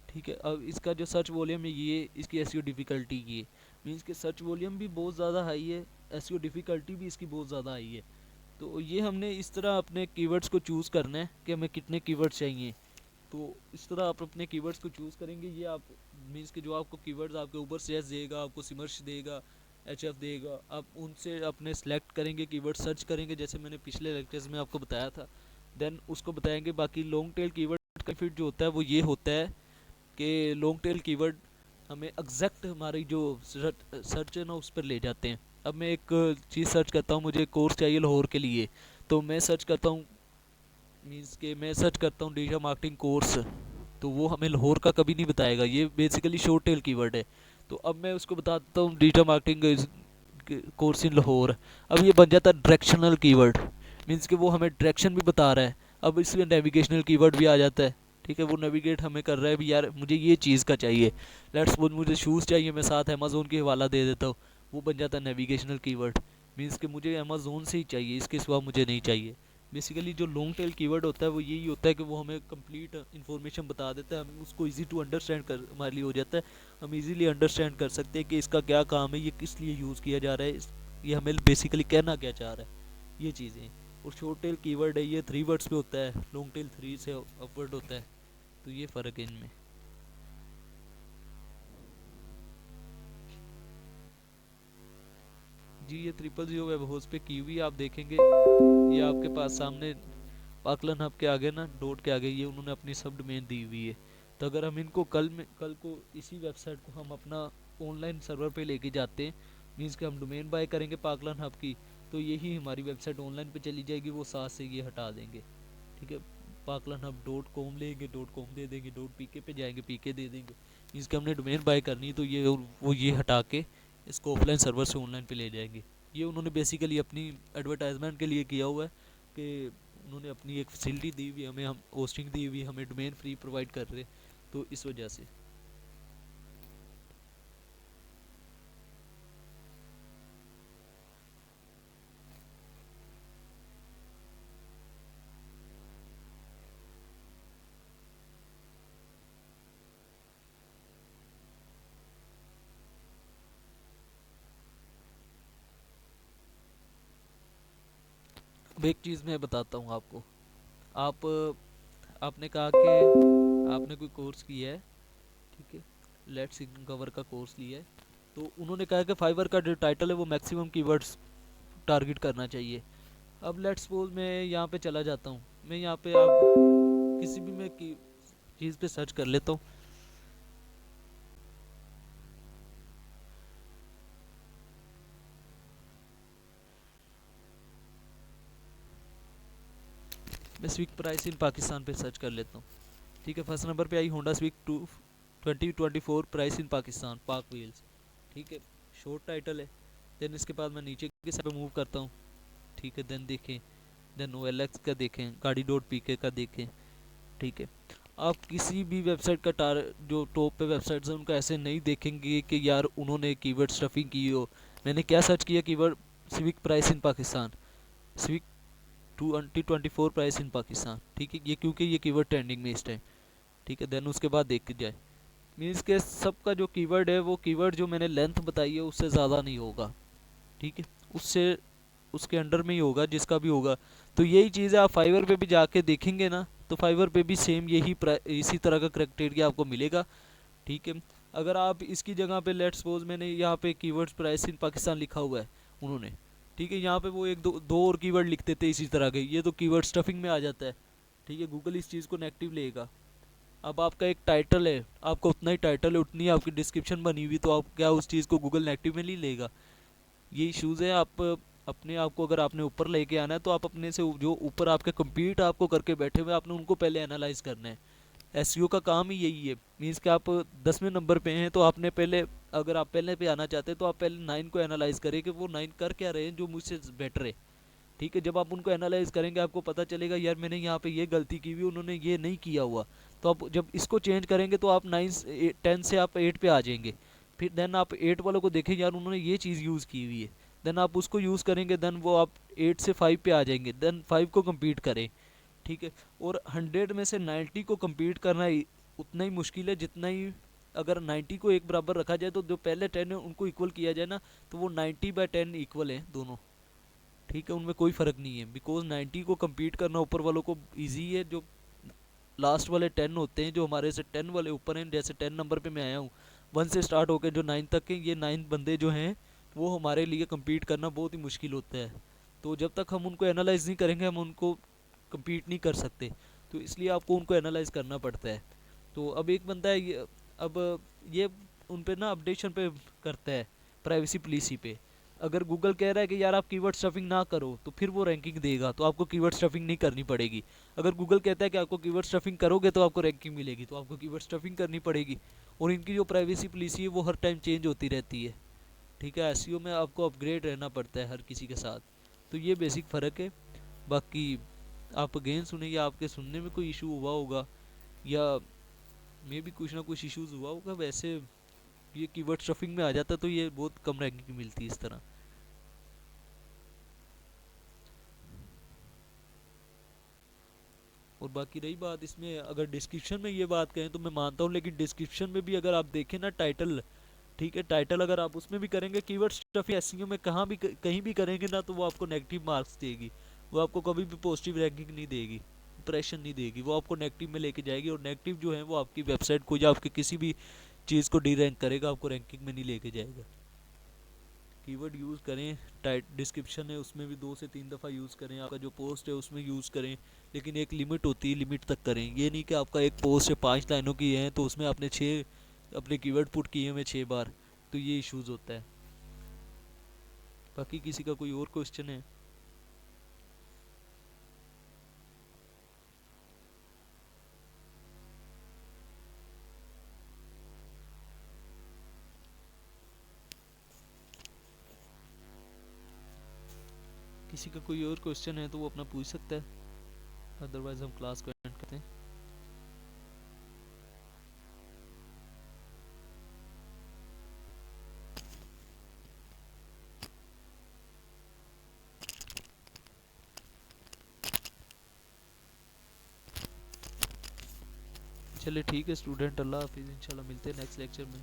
A: ठीक है। अब इसका जो सर्च वॉल्यूम है, ये इसकी एसईओ डिफ़िकल्टी की है, मीन्स कि सर्च वॉल्यूम भी बहुत ज़्यादा हाई है, एसईओ डिफ़िकल्टी भी इसकी बहुत ज़्यादा हाई है। तो ये हमने इस तरह अपने कीवर्ड्स को चूज़ करना है कि हमें कितने कीवर्ड्स चाहिए। तो इस तरह आप अपने कीवर्ड्स को चूज़ करेंगे। ये आप मीन्स कि जो आपको कीवर्ड्स आपके ऊपर सजेस्ट देगा, आपको सिमर्श देगा, एचएफ देगा। आप उनसे अपने सेलेक्ट करेंगे, कीवर्ड सर्च करेंगे जैसे मैंने पिछले लेक्चर्स में आपको बताया था, देन उसको बताएंगे। बाकी लॉन्ग टेल कीवर्ड का फिट जो होता है वो ये होता है कि लॉन्ग टेल कीवर्ड हमें एग्जैक्ट हमारी जो सर्च है ना उस पर ले जाते हैं। अब मैं एक चीज़ सर्च करता हूँ, मुझे कोर्स चाहिए लाहौर के लिए, तो मैं सर्च करता हूँ, मीन्स के मैं सर्च करता हूँ डिजिटल मार्केटिंग कोर्स, तो वो हमें लाहौर का कभी नहीं बताएगा, ये बेसिकली शॉर्ट टेल कीवर्ड है। तो अब मैं उसको बता देता हूँ digital marketing course in Lahore. अब ये बन जाता है डायरेक्शनल कीवर्ड, मीन्स कि वो हमें डायरेक्शन भी बता रहा है। अब इसमें नेविगेशनल कीवर्ड भी आ जाता है, ठीक है, वो नेविगेट हमें कर रहा है भी, यार मुझे ये चीज़ का चाहिए, लेट्स सपोज मुझे शूज़ चाहिए, मैं साथ अमेज़ोन के हवाला दे देता हूँ, वो बन जाता है नेविगेशनल कीवर्ड, मीन्स कि मुझे अमेज़ोन से ही चाहिए, इसके सिवा मुझे नहीं चाहिए। बेसिकली जो लॉन्ग टेल कीवर्ड होता है वो यही होता है कि वो हमें कंप्लीट इन्फॉर्मेशन बता देता है, हम उसको इजी टू अंडरस्टैंड कर हमारे लिए हो जाता है, हम इजीली अंडरस्टैंड कर सकते हैं कि इसका क्या काम है, ये किस लिए यूज़ किया जा रहा है, ये हमें बेसिकली कहना क्या चाह रहा है, ये चीज़ें। और शॉर्ट टेल कीवर्ड है ये 3 वर्ड्स पे होता है, लॉन्ग टेल 3 से अपवर्ड होता है, तो ये फ़र्क है इनमें। जी ये 000 वेब होस्ट पे की हुई आप देखेंगे, ये आपके पास सामने पाकलन हब के आगे ना डॉट के आगे ये उन्होंने अपनी सब डोमेन दी हुई है। तो अगर हम इनको कल को इसी वेबसाइट को हम अपना ऑनलाइन सर्वर पे लेके जाते हैं, मीन्स कि हम डोमेन बाय करेंगे पाकलन हब की, तो यही हमारी वेबसाइट ऑनलाइन पे चली जाएगी, वो साथ से ये हटा देंगे, ठीक है। पाकलन हब .com लेंगे, .com दे देंगे, .pk पे जाएंगे, pk दे देंगे, मीन्स कि हमने डोमेन बाय करनी है तो ये वो ये हटा के इसको ऑफलाइन सर्वर से ऑनलाइन पे ले जाएंगे। ये उन्होंने बेसिकली अपनी एडवर्टाइजमेंट के लिए किया हुआ है कि उन्होंने अपनी एक फैसिलिटी दी हुई हमें, हम होस्टिंग दी हुई, हमें डोमेन फ्री प्रोवाइड कर रहे, तो इस वजह से। अब एक चीज़ मैं बताता हूँ आपको, आप आपने कहा कि आपने कोई कोर्स किया है, ठीक है, लेट्स कवर का कोर्स लिया है, तो उन्होंने कहा कि फाइवर का जो टाइटल है वो मैक्सिमम कीवर्ड्स टारगेट करना चाहिए। अब लेट्स सपोज मैं यहाँ पे चला जाता हूँ, मैं यहाँ पे आप किसी भी मैं की चीज़ पे सर्च कर लेता हूँ, मैं स्विक प्राइस इन पाकिस्तान पे सर्च कर लेता हूँ, ठीक है। फर्स्ट नंबर पे I Honda Civic 2024 price in Pakistan PakWheels, ठीक है, शॉर्ट टाइटल है। देन इसके बाद मैं नीचे के साइड पे मूव करता हूँ, ठीक है, देन देखें, देन OLX का देखें, गाड़ी .pk का देखें, ठीक है। आप किसी भी वेबसाइट का जो टॉप पे वेबसाइट्स हैं उनका ऐसे नहीं देखेंगे कि यार उन्होंने कीवर्ड स्टफिंग की हो। मैंने क्या सर्च किया, keyword स्विक price in Pakistan, स्विक 2024 price in Pakistan, ठीक है, ये क्योंकि ये कीवर्ड ट्रेंडिंग में इस टाइम, ठीक है। देन उसके बाद देख के जाए, मीन्स के सबका जो कीवर्ड है वो कीवर्ड जो मैंने लेंथ बताई है उससे ज़्यादा नहीं होगा, ठीक है, उससे उसके अंडर में ही होगा जिसका भी होगा। तो यही चीज़ है, आप फाइवर पे भी जाके देखेंगे ना तो फाइवर पे भी सेम यही इसी तरह का क्राइटेरिया आपको मिलेगा, ठीक है। अगर आप इसकी जगह पे लेट्स सपोज मैंने यहाँ पे कीवर्ड्स प्राइस इन पाकिस्तान लिखा हुआ है उन्होंने, ठीक है, यहाँ पे वो एक दो और कीवर्ड लिख देते इसी तरह के, ये तो कीवर्ड स्टफिंग में आ जाता है, ठीक है, गूगल इस चीज़ को नेगेटिव लेगा। अब आपका एक टाइटल है, आपका उतना ही टाइटल है, उतनी आपकी डिस्क्रिप्शन बनी हुई, तो आप क्या उस चीज़ को गूगल नेगेटिव में नहीं लेगा। ये इश्यूज़ है। आप अपने आप को अगर आपने ऊपर लेके आना है तो आप अपने से जो ऊपर आपके कम्पीट आपको करके बैठे हुए आपने उनको पहले एनालाइज करना है। एसईओ का काम ही यही है, मीन्स कि आप 10वें नंबर पे हैं तो आपने पहले, अगर आप पहले पे आना चाहते हैं तो आप पहले 9 को एनालाइज करें कि वो 9 कर क्या रहे हैं जो मुझसे बेटर है, ठीक है। जब आप उनको एनालाइज करेंगे आपको पता चलेगा यार मैंने यहाँ पे ये गलती की हुई, उन्होंने ये नहीं किया हुआ, तो आप जब इसको चेंज करेंगे तो आप 10 से आप 8 पे आ जाएंगे। फिर देन आप 8 वालों को देखें, यार उन्होंने ये चीज़ यूज़ की हुई है, देन आप उसको यूज़ करेंगे, देन वो आप 8 से 5 पे आ जाएंगे, देन 5 को कम्पीट करें, ठीक है। और 100 में से 90 को कम्पीट करना उतना ही मुश्किल है जितना ही, अगर 90 को एक बराबर रखा जाए तो जो पहले 10 है उनको इक्वल किया जाए ना, तो वो 90/10 इक्वल है दोनों, ठीक है, उनमें कोई फ़र्क नहीं है। बिकॉज 90 को कम्पीट करना ऊपर वालों को ईजी है, जो लास्ट वाले 10 होते हैं जो हमारे से 10 वाले ऊपर हैं, जैसे 10 नंबर पे मैं आया हूँ, 1 से स्टार्ट होकर जो 9 तक हैं, ये 9 बंदे जो हैं वो हमारे लिए compete करना बहुत ही मुश्किल होता है। तो जब तक हम उनको एनालाइज नहीं करेंगे हम उनको compete नहीं कर सकते। तो इसलिए आपको उनको एनालाइज करना पड़ता है। तो अब एक बंदा है अब ये उन पे ना अपडेशन पे करता है, प्राइवेसी पॉलिसी पे। अगर गूगल कह रहा है कि यार आप कीवर्ड स्टफिंग ना करो तो फिर वो रैंकिंग देगा, तो आपको कीवर्ड स्टफिंग नहीं करनी पड़ेगी। अगर गूगल कहता है कि आपको कीवर्ड स्टफिंग करोगे तो आपको रैंकिंग मिलेगी, तो आपको कीवर्ड स्टफिंग करनी पड़ेगी। और इनकी जो प्राइवेसी पॉलिसी है वो हर टाइम चेंज होती रहती है। ठीक है, एसईओ में आपको अपग्रेड रहना पड़ता है हर किसी के साथ। तो ये बेसिक फ़र्क है। बाकी आप अगेन सुने या आपके सुनने में कोई इशू हुआ होगा, या मे भी कुछ ना कुछ इश्यूज हुआ होगा। वैसे ये कीवर्ड स्टफिंग में आ जाता तो ये बहुत कम रैंकिंग मिलती इस तरह। और बाकी रही बात इसमें, अगर डिस्क्रिप्शन में ये बात कहें तो मैं मानता हूँ, लेकिन डिस्क्रिप्शन में भी अगर आप देखें ना टाइटल, ठीक है, टाइटल अगर आप उसमें भी करेंगे कीवर्ड स्टफिंग एसईओ में कहाँ भी कहीं भी करेंगे ना, तो वो आपको नेगेटिव मार्क्स देगी। वो आपको कभी भी पॉजिटिव रैंकिंग नहीं देगी, इंप्रेशन नहीं देगी, वो आपको नेगेटिव में लेके जाएगी। और नेगेटिव जो है वो आपकी वेबसाइट को या आपकी किसी भी चीज़ को डी रैंक करेगा, आपको रैंकिंग में नहीं लेके जाएगा। कीवर्ड यूज़ करें, टाइट डिस्क्रिप्शन है उसमें भी 2 से 3 दफ़ा यूज़ करें, आपका जो पोस्ट है उसमें यूज़ करें, लेकिन एक लिमिट होती है, लिमिट तक करें। ये नहीं कि आपका एक पोस्ट है 5 लाइनों की है तो उसमें आपने 6 अपने कीवर्ड पुट किए हुए 6 बार, तो ये इश्यूज़ होता है। बाकी किसी का कोई और क्वेश्चन है? किसी का कोई और क्वेश्चन है तो वो अपना पूछ सकता है, अदरवाइज हम क्लास को एंड करते हैं। चलिए ठीक है स्टूडेंट, अल्लाह हाफिज़, इंशाल्लाह मिलते हैं नेक्स्ट लेक्चर में।